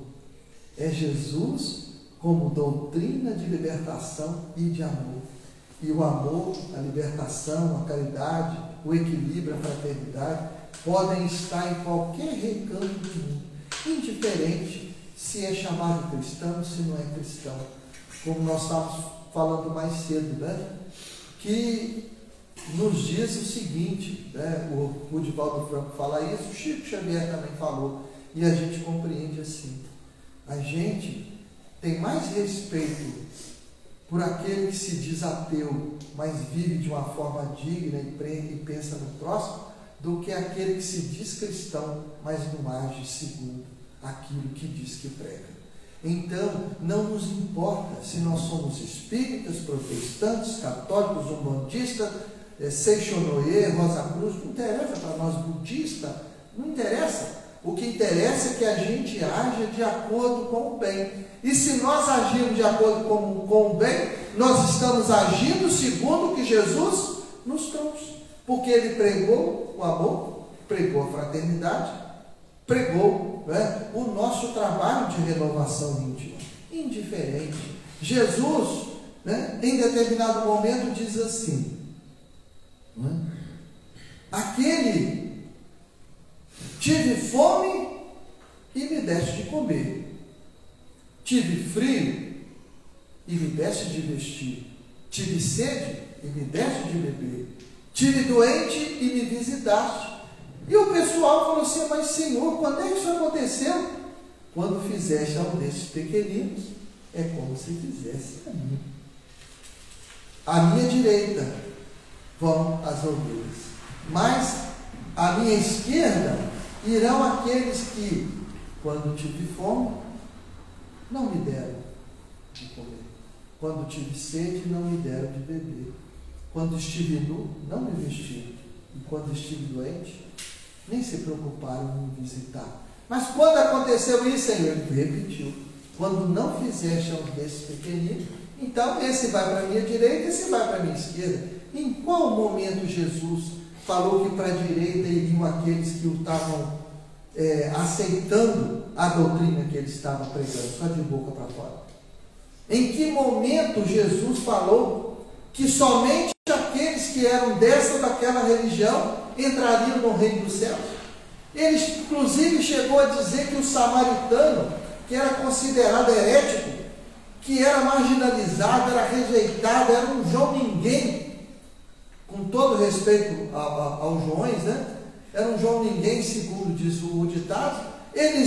é Jesus como doutrina de libertação e de amor. E o amor, a libertação, a caridade, o equilíbrio, a fraternidade podem estar em qualquer recanto do mundo, indiferente se é chamado cristão, se não é cristão. Como nós estávamos falando mais cedo, né? Que nos diz o seguinte, né? O Divaldo Franco fala isso, o Chico Xavier também falou, e a gente compreende assim: a gente tem mais respeito por aquele que se diz ateu, mas vive de uma forma digna e pensa no próximo, do que aquele que se diz cristão, mas não age segundo aquilo que diz que prega. Então, não nos importa se nós somos espíritas, protestantes, católicos, umbandistas, Seixonoye, Rosa Cruz, não interessa para nós, budista, não interessa. O que interessa é que a gente aja de acordo com o bem. E se nós agirmos de acordo com o bem, nós estamos agindo segundo o que Jesus nos trouxe. Porque ele pregou o amor, pregou a fraternidade, pregou, né, o nosso trabalho de renovação íntima. Indiferente. Jesus, né, em determinado momento diz assim, né, aquele tive fome e me deste de comer. Tive frio e me deste de vestir. Tive sede e me deste de beber. Tive doente e me visitaste. E o pessoal falou assim, mas Senhor, quando é que isso aconteceu? Quando fizeste a um destes pequeninos, é como se fizesse a mim. À minha direita vão as ovelhas, mas à minha esquerda irão aqueles que, quando tive fome, não me deram de comer. Quando tive sede, não me deram de beber. Quando estive nu, não me vestiram. E quando estive doente, nem se preocuparam em me visitar. Mas quando aconteceu isso, Senhor, ele repetiu. Quando não fizeste a um desses pequeninos, então esse vai para a minha direita, esse vai para a minha esquerda. Em qual momento Jesus falou que para a direita iriam aqueles que o estavam aceitando a doutrina que ele estava pregando, só de boca para fora? Em que momento Jesus falou que somente aqueles que eram dessa ou daquela religião entrariam no reino dos céus? Ele inclusive chegou a dizer que o samaritano, que era considerado herético, que era marginalizado, era rejeitado, era um João ninguém, com todo respeito aos Joões, né? Era um João ninguém, segundo diz o ditado. Ele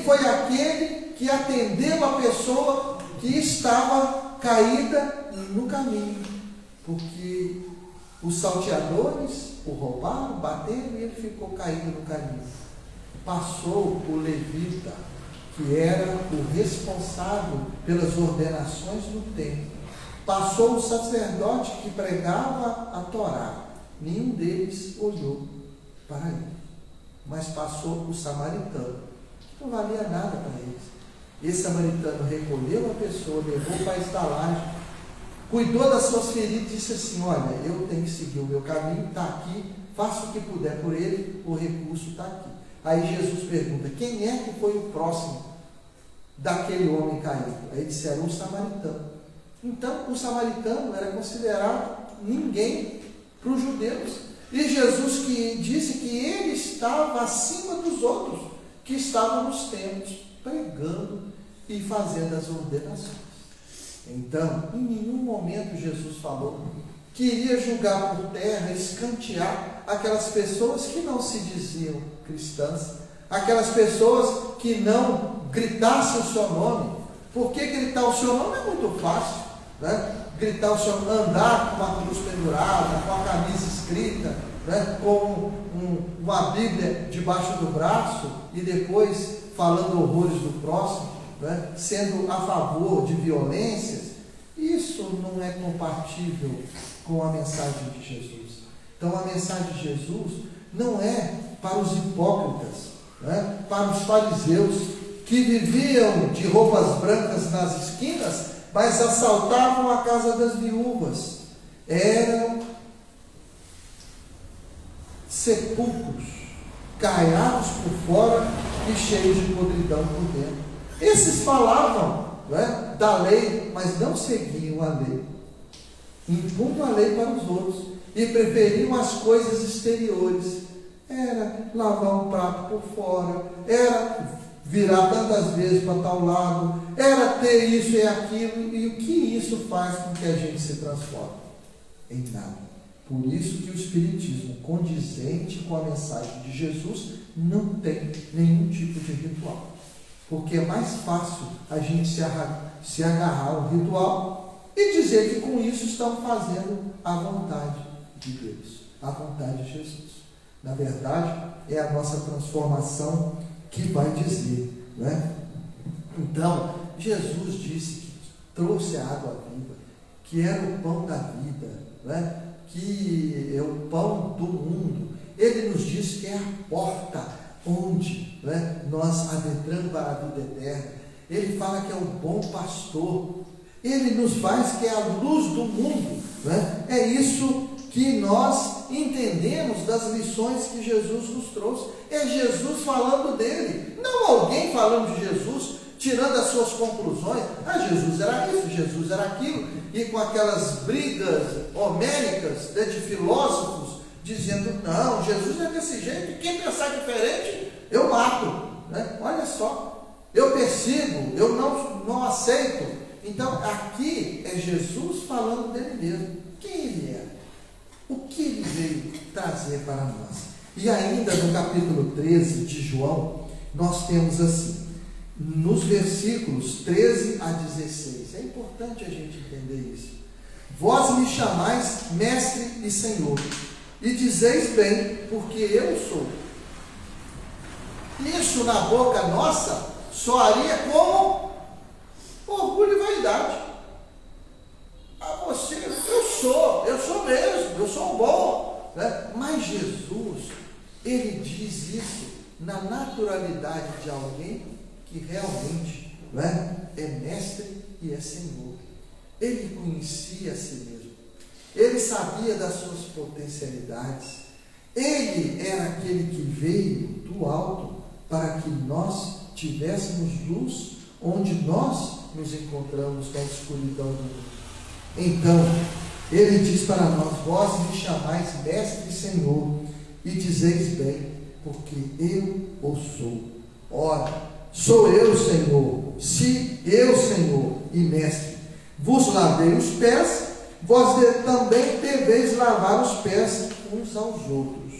foi aquele que atendeu a pessoa que estava caída no caminho, porque os salteadores o roubaram, bateram e ele ficou caído no caminho. Passou o levita, que era o responsável pelas ordenações do templo, Passou um sacerdote que pregava a Torá. Nenhum deles olhou para ele. Mas passou o samaritano, que não valia nada para eles. Esse samaritano recolheu a pessoa, levou para a estalagem, cuidou das suas feridas e disse assim: olha, eu tenho que seguir o meu caminho, está aqui, faça o que puder por ele, o recurso está aqui. Aí Jesus pergunta: quem é que foi o próximo daquele homem caído? Aí disseram: o samaritano. Então o samaritano era considerado ninguém para os judeus. E Jesus que disse que ele estava acima dos outros que estavam nos templos, pregando e fazendo as ordenações. Então, em nenhum momento Jesus falou que iria julgar por terra, escantear aquelas pessoas que não se diziam cristãs, aquelas pessoas que não gritassem o seu nome. Porque gritar o seu nome é muito fácil, né? Gritar o seu nome, andar com uma cruz pendurada, com a camisa escrita, né? Com uma Bíblia debaixo do braço e depois falando horrores do próximo, né? Sendo a favor de violências. Isso não é compatível com a mensagem de Jesus. Então a mensagem de Jesus não é para os hipócritas, né? Para os fariseus que viviam de roupas brancas nas esquinas, mas assaltavam a casa das viúvas. Eram sepulcros, caiados por fora e cheios de podridão por dentro. Esses falavam, né, da lei, mas não seguiam a lei, impondo a lei para os outros e preferiam as coisas exteriores. Era lavar um prato por fora, era virar tantas vezes para tal lado, era ter isso e aquilo. E o que isso faz com que a gente se transforme? Em nada. Por isso que o Espiritismo, condizente com a mensagem de Jesus, não tem nenhum tipo de ritual. Porque é mais fácil a gente se agarrar ao ritual e dizer que com isso estamos fazendo a vontade de Deus, a vontade de Jesus. Na verdade, é a nossa transformação que vai dizer, né? Então, Jesus disse que trouxe a água viva, que era o pão da vida, né? Que é o pão do mundo. Ele nos diz que é a porta onde, né, nós adentramos para a vida eterna. Ele fala que é o bom pastor. Ele nos faz que é a luz do mundo, né? É isso que nós entendemos das lições que Jesus nos trouxe. É Jesus falando dele, não alguém falando de Jesus, tirando as suas conclusões. Ah, Jesus era isso, Jesus era aquilo, e com aquelas brigas homéricas, né, de filósofos, dizendo: não, Jesus é desse jeito, quem pensar diferente, eu mato, né? Olha só, eu persigo, eu não aceito. Então aqui é Jesus falando dele mesmo, quem ele era, o que ele veio trazer para nós. E ainda no capítulo 13 de João, nós temos assim, nos versículos 13 a 16, é importante a gente entender isso: vós me chamais mestre e senhor, e dizeis bem, porque eu sou. Isso na boca nossa soaria como orgulho e vaidade. Ah, você, eu sou mesmo, eu sou bom, né? Mas Jesus, ele diz isso na naturalidade de alguém que realmente, né, é mestre e é senhor. Ele conhecia a si mesmo, ele sabia das suas potencialidades, ele era aquele que veio do alto para que nós tivéssemos luz onde nós nos encontramos com a escuridão do mundo. Então, ele diz para nós: vós me chamais mestre e senhor, e dizeis bem, porque eu o sou. Ora, sou eu, Senhor, se eu, Senhor e mestre, vos lavei os pés, vós também deveis lavar os pés uns aos outros,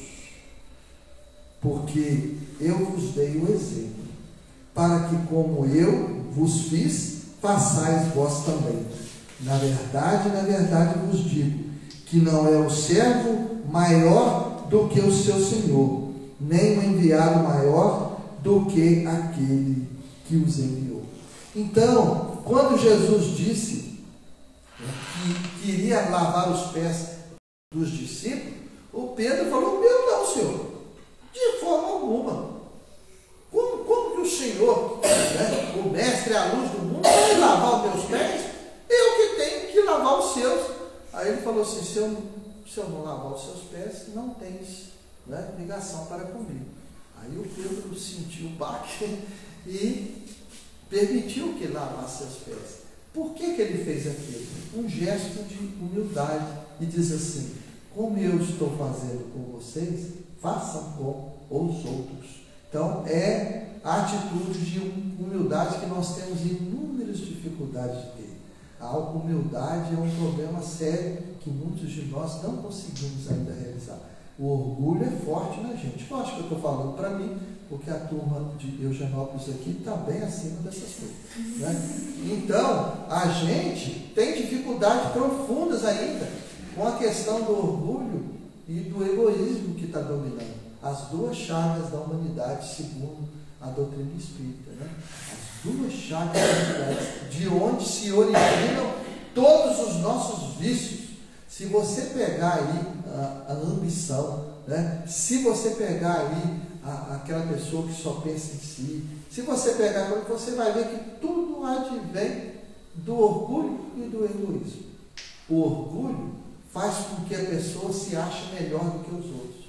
porque eu vos dei o exemplo, para que como eu vos fiz, façais vós também. Na verdade vos digo, que não é o servo maior do que o seu senhor, nem o enviado maior do que aquele que os enviou. Então, quando Jesus disse que queria lavar os pés dos discípulos, o Pedro falou: meu não, Senhor, de forma alguma. Como que o Senhor, né, o mestre é a luz do mundo, vai lavar os meus pés? Eu que tenho que lavar os seus. Aí ele falou assim: se eu não lavar os seus pés, não tens, né, ligação para comigo. Aí o Pedro sentiu o baque e permitiu que lavasse seus pés. Por que ele fez aquilo? Um gesto de humildade, e diz assim: como eu estou fazendo com vocês, façam com os outros. Então é a atitude de humildade que nós temos inúmeras dificuldades de ter. A humildade é um problema sério que muitos de nós não conseguimos ainda realizar. O orgulho é forte na gente. Eu acho que eu estou falando para mim, porque a turma de Eugenópolis aqui está bem acima dessas coisas, né? Então, a gente tem dificuldades profundas ainda com a questão do orgulho e do egoísmo que está dominando. As duas chagas da humanidade, segundo a doutrina espírita, né? As duas chagas da humanidade, de onde se originam todos os nossos vícios. Se você pegar aí a ambição, né? Se você pegar aí aquela pessoa que só pensa em si, se você pegar, você vai ver que tudo advém do orgulho e do egoísmo. O orgulho faz com que a pessoa se ache melhor do que os outros.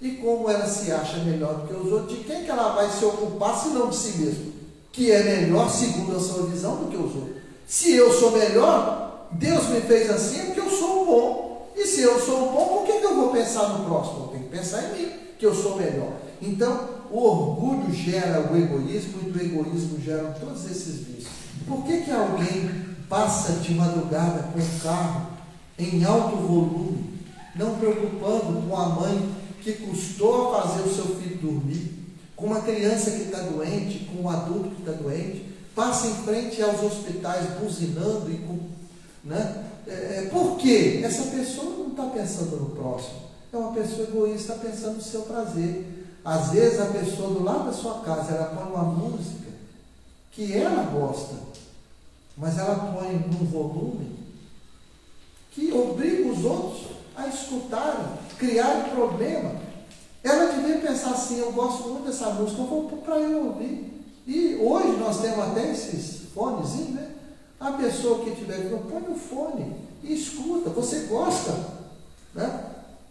E como ela se acha melhor do que os outros, de quem que ela vai se ocupar, se não de si mesma? Que é melhor, segundo a sua visão, do que os outros. Se eu sou melhor, Deus me fez assim porque eu sou bom. E se eu sou bom, por que eu vou pensar no próximo? Eu tenho que pensar em mim, que eu sou melhor. Então, o orgulho gera o egoísmo, e do egoísmo geram todos esses vícios. Por que alguém passa de madrugada com o carro em alto volume, não preocupando com a mãe que custou a fazer o seu filho dormir, com uma criança que está doente, com um adulto que está doente, passa em frente aos hospitais buzinando e com, né? Por quê? Essa pessoa não está pensando no próximo, é uma pessoa egoísta, está pensando no seu prazer. Às vezes a pessoa do lado da sua casa, ela põe uma música que ela gosta, mas ela põe num volume que obriga os outros a escutarem, criarem problema. Ela devia pensar assim: eu gosto muito dessa música, eu vou para eu ouvir. E hoje nós temos até esses fonezinhos, né? A pessoa que tiver, põe o fone e escuta, você gosta, né?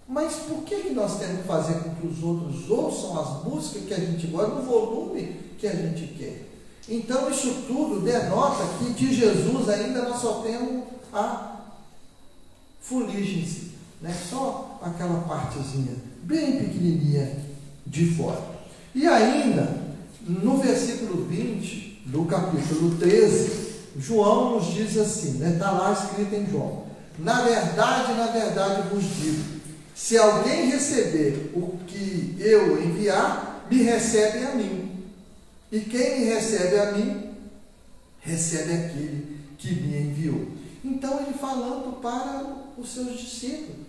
Mas por que nós temos que fazer com que os outros ouçam as músicas que a gente gosta, no volume que a gente quer? Então isso tudo denota que de Jesus ainda nós só temos a fuligem, né? Só aquela partezinha bem pequenininha de fora. E ainda, no versículo 20, do capítulo 13, João nos diz assim, né? Está lá escrito em João: na verdade vos digo, se alguém receber o que eu enviar, me recebe a mim. E quem me recebe a mim, recebe aquele que me enviou. Então ele falando para os seus discípulos: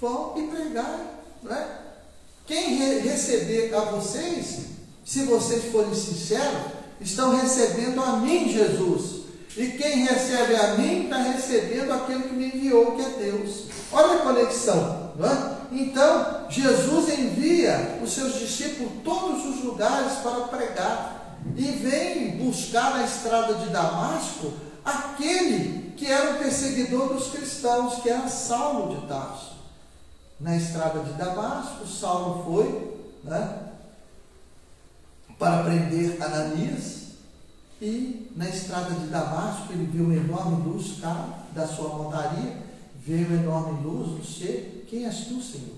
vão e pregar, né? Quem receber a vocês, se vocês forem sinceros, estão recebendo a mim, Jesus. E quem recebe a mim, está recebendo aquele que me enviou, que é Deus. Olha a conexão, não é? Então, Jesus envia os seus discípulos todos os lugares para pregar. E vem buscar na estrada de Damasco aquele que era o perseguidor dos cristãos, que era Saulo de Tarso. Na estrada de Damasco, Saulo foi, né, para prender Ananias. E na estrada de Damasco ele viu uma enorme luz da sua montaria, veio uma enorme luz do céu. Quem és tu, Senhor?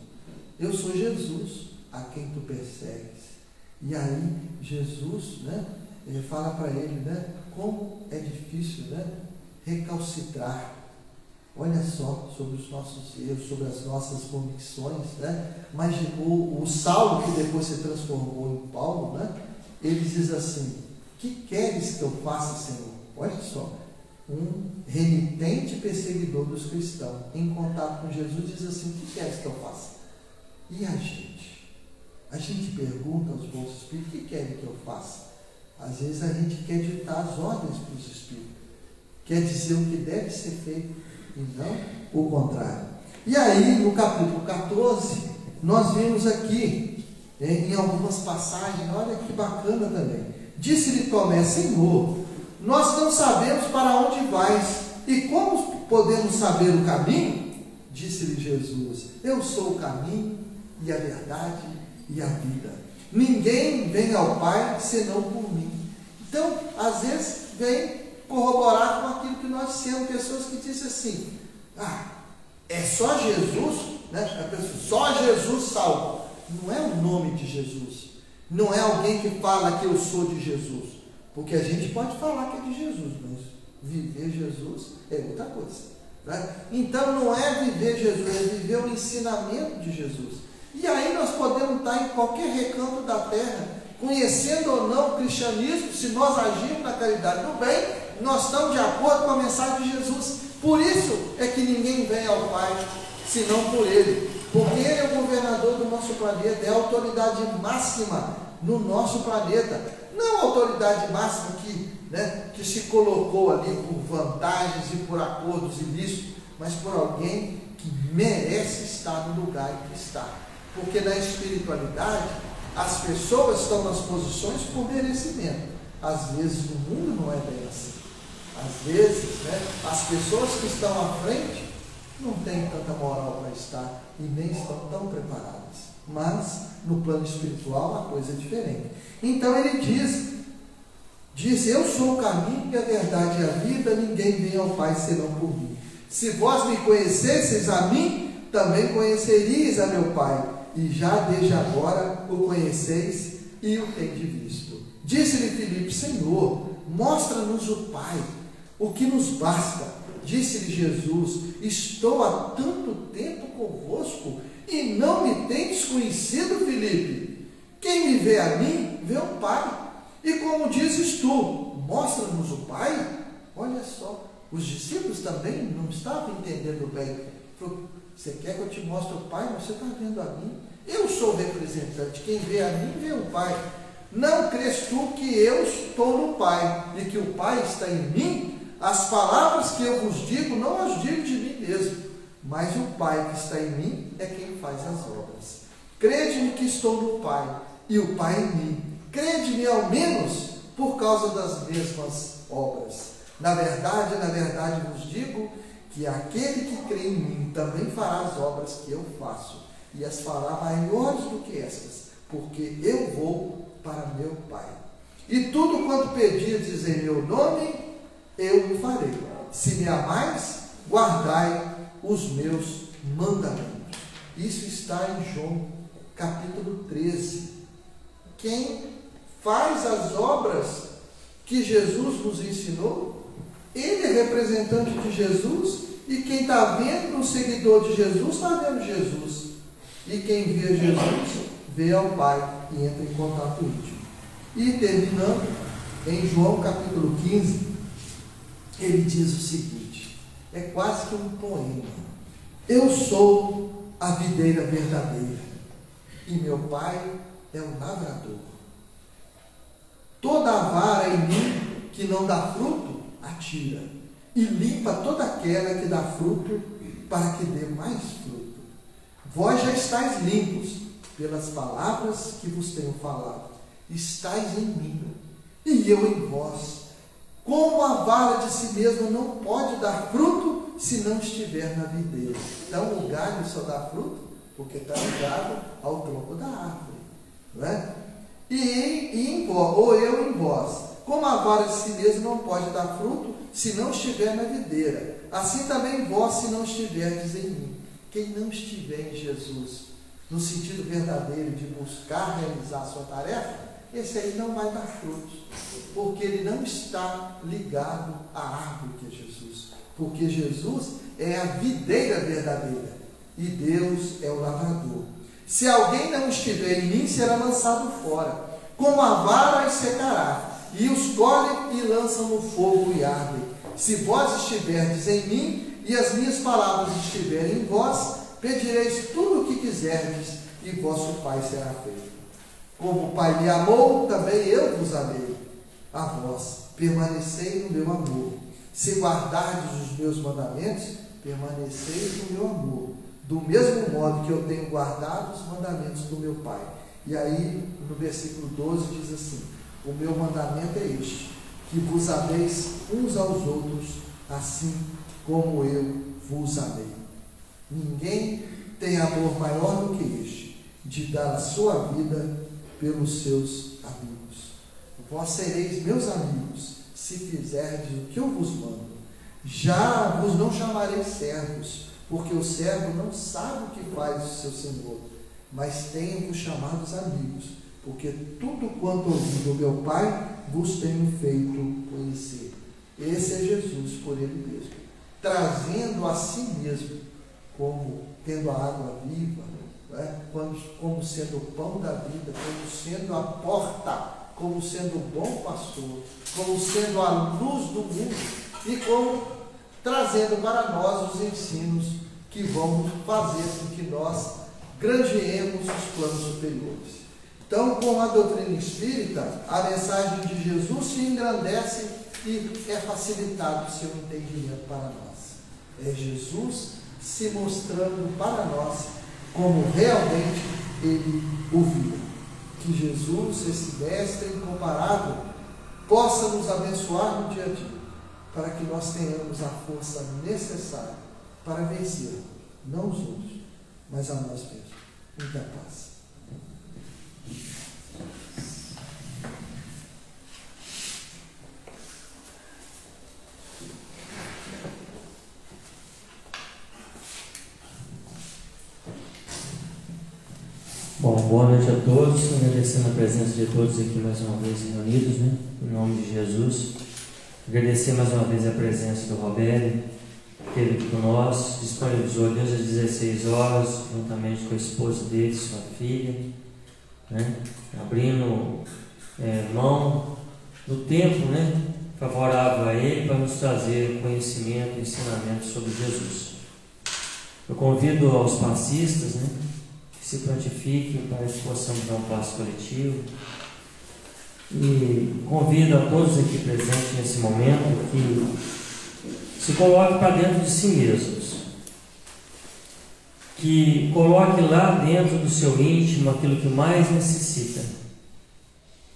Eu sou Jesus, a quem tu persegues. E aí Jesus, né, ele fala para ele, né, como é difícil, né, recalcitrar. Olha só, sobre os nossos erros, sobre as nossas convicções, né? Mas o Saulo, que depois se transformou em Paulo, né, ele diz assim: que queres que eu faça, Senhor? Olha só, um renitente perseguidor dos cristãos, em contato com Jesus, diz assim: o que queres que eu faça? E a gente? A gente pergunta aos bons espíritos: o que querem que eu faça? Às vezes a gente quer ditar as ordens para os espíritos, quer dizer o que deve ser feito. e não o contrário. E aí, no capítulo 14, nós vemos aqui, em algumas passagens, olha que bacana também. Disse-lhe Tomé: Senhor, nós não sabemos para onde vais, e como podemos saber o caminho? Disse-lhe Jesus: Eu sou o caminho e a verdade e a vida. Ninguém vem ao Pai senão por mim. Então, às vezes, vem corroborar com aquilo que nós dissemos, pessoas que dizem assim: é só Jesus, né? A pessoa, só Jesus salva. Não é o nome de Jesus, não é alguém que fala que eu sou de Jesus, porque a gente pode falar que é de Jesus, mas viver Jesus é outra coisa, né? Então não é viver Jesus, é viver o ensinamento de Jesus. E aí nós podemos estar em qualquer recanto da terra, conhecendo ou não o cristianismo. Se nós agirmos na caridade do bem, nós estamos de acordo com a mensagem de Jesus. Por isso é que ninguém vem ao Pai senão por Ele, porque Ele é o governador do nosso planeta, é a autoridade máxima no nosso planeta. Não a autoridade máxima que se colocou ali por vantagens e por acordos ilícitos, mas por alguém que merece estar no lugar em que está. Porque na espiritualidade, as pessoas estão nas posições por merecimento. Às vezes no mundo não é bem assim. Às vezes, as pessoas que estão à frente não têm tanta moral para estar e nem estão tão preparadas. Mas no plano espiritual a coisa é diferente. Então ele diz: Eu sou o caminho e a verdade e a vida, ninguém vem ao Pai senão por mim. Se vós me conhecesseis a mim, também conheceríeis a meu Pai, e já desde agora o conheceis e o tendes visto. Disse-lhe Filipe: Senhor, mostra-nos o Pai, o que nos basta. Disse-lhe Jesus: Estou há tanto tempo convosco e não me tendes conhecido, Filipe? Quem me vê a mim, vê o Pai. E como dizes tu: Mostra-nos o Pai? Olha só, os discípulos também não estavam entendendo bem. Você quer que eu te mostre o Pai? Mas você está vendo a mim? Eu sou o representante. Quem vê a mim, vê o Pai. Não crês tu que eu estou no Pai e que o Pai está em mim? As palavras que eu vos digo, não as digo de mim mesmo, mas o Pai que está em mim é quem faz as obras. Crede-me que estou no Pai e o Pai em mim. Crede-me ao menos por causa das mesmas obras. Na verdade vos digo que aquele que crê em mim também fará as obras que eu faço, e as fará maiores do que estas, porque eu vou para meu Pai. E tudo quanto pedirdes em meu nome, eu o farei. Se me amais, guardai os meus mandamentos. Isso está em João capítulo 13. Quem faz as obras que Jesus nos ensinou, ele é representante de Jesus, e quem está vendo, um seguidor de Jesus, está vendo Jesus. E quem vê Jesus, vê ao Pai e entra em contato íntimo. E terminando, em João capítulo 15, ele diz o seguinte, é quase que um poema: Eu sou a videira verdadeira, e meu Pai é o lavrador. Toda a vara em mim que não dá fruto, atira, e limpa toda aquela que dá fruto, para que dê mais fruto. Vós já estáis limpos pelas palavras que vos tenho falado. Estáis em mim, e eu em vós. Como a vara de si mesma não pode dar fruto se não estiver na videira. Então o galho só dá fruto porque está ligado ao tronco da árvore, não é? E em vós, ou eu em vós. Como a vara de si mesma não pode dar fruto se não estiver na videira, assim também vós, se não estiverdes em mim. Quem não estiver em Jesus, no sentido verdadeiro de buscar realizar a sua tarefa, esse aí não vai dar frutos, porque ele não está ligado à árvore que é Jesus, porque Jesus é a videira verdadeira e Deus é o lavrador. Se alguém não estiver em mim, será lançado fora, como a vara, e secará, e os colhem e lançam no fogo e ardem. Se vós estiverdes em mim e as minhas palavras estiverem em vós, pedireis tudo o que quiserdes, e vosso Pai será feito. Como o Pai me amou, também eu vos amei. A vós, permanecei no meu amor. Se guardardes os meus mandamentos, permaneceis no meu amor, do mesmo modo que eu tenho guardado os mandamentos do meu Pai. E aí, no versículo 12, diz assim: o meu mandamento é este, que vos ameis uns aos outros, assim como eu vos amei. Ninguém tem amor maior do que este, de dar a sua vida pelos seus amigos. Vós sereis meus amigos, se fizerdes o que eu vos mando. Já vos não chamarei servos, porque o servo não sabe o que faz o seu senhor, mas tenho-vos chamados amigos, porque tudo quanto ouvi do meu Pai vos tenho feito conhecer. Esse é Jesus por ele mesmo, trazendo a si mesmo, como tendo a água viva, como sendo o pão da vida, como sendo a porta, como sendo o bom pastor, como sendo a luz do mundo, e como trazendo para nós os ensinos que vão fazer com que nós granjeemos os planos superiores. Então, com a doutrina espírita, a mensagem de Jesus se engrandece e é facilitado o seu entendimento para nós. É Jesus se mostrando para nós como realmente ele o viu. Que Jesus, esse mestre incomparável, possa nos abençoar no dia a dia, para que nós tenhamos a força necessária para vencer, não os outros, mas a nós mesmos. Muita paz. Bom, boa noite a todos, agradecendo a presença de todos aqui mais uma vez reunidos, né? Em nome de Jesus. Agradecer mais uma vez a presença do Roberto, que esteve aqui conosco, disponibilizou Deus às 16 horas, juntamente com a esposa dele, sua filha, né? Abrindo mão do tempo, né? Favorável a ele para nos trazer conhecimento e ensinamento sobre Jesus. Eu convido aos passistas, né? Se prontifiquem para que possamos dar um passo coletivo. E convido a todos aqui presentes nesse momento que se coloquem para dentro de si mesmos. Que coloque lá dentro do seu íntimo aquilo que mais necessita.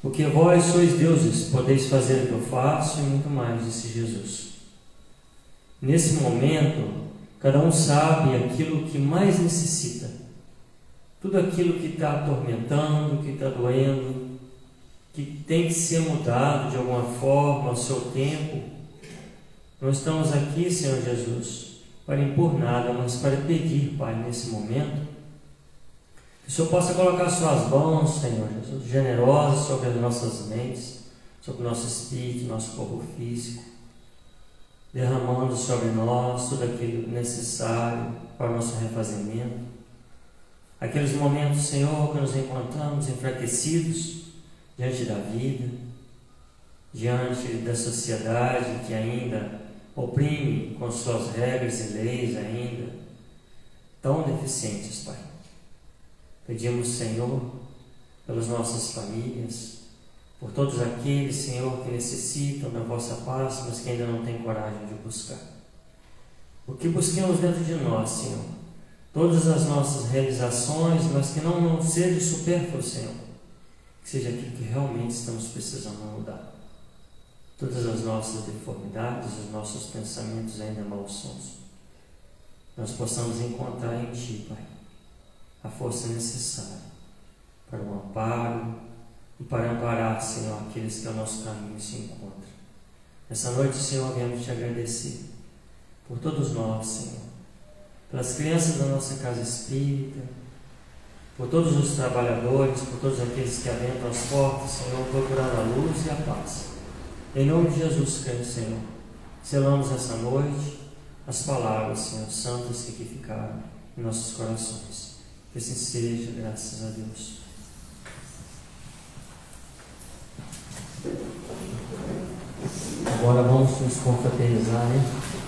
Porque vós sois deuses, podeis fazer o que eu faço e muito mais, disse Jesus. Nesse momento, cada um sabe aquilo que mais necessita. Tudo aquilo que está atormentando, que está doendo, que tem que ser mudado de alguma forma ao seu tempo. Não estamos aqui, Senhor Jesus, para impor nada, mas para pedir, Pai, nesse momento, que o Senhor possa colocar suas mãos, Senhor Jesus, generosas sobre as nossas mentes, sobre o nosso espírito, nosso corpo físico, derramando sobre nós tudo aquilo necessário para o nosso refazimento. Aqueles momentos, Senhor, que nos encontramos enfraquecidos diante da vida, diante da sociedade que ainda oprime com suas regras e leis ainda tão deficientes, Pai. Pedimos, Senhor, pelas nossas famílias, por todos aqueles, Senhor, que necessitam da vossa paz, mas que ainda não têm coragem de buscar. O que busquemos dentro de nós, Senhor, todas as nossas realizações, mas que não seja supérfluo, Senhor, que seja aquilo que realmente estamos precisando mudar. Todas as nossas deformidades, os nossos pensamentos ainda malsons, nós possamos encontrar em Ti, Pai, a força necessária para o amparo e para amparar, Senhor, aqueles que ao nosso caminho se encontram. Nessa noite, Senhor, viemos Te agradecer por todos nós, Senhor, pelas crianças da nossa casa espírita, por todos os trabalhadores, por todos aqueles que adentam as portas, Senhor, procurando a luz e a paz. Em nome de Jesus Cristo, Senhor, selamos essa noite as palavras, Senhor, santas que aqui ficaram em nossos corações. Que assim seja, graças a Deus. Agora vamos nos confraternizar, né?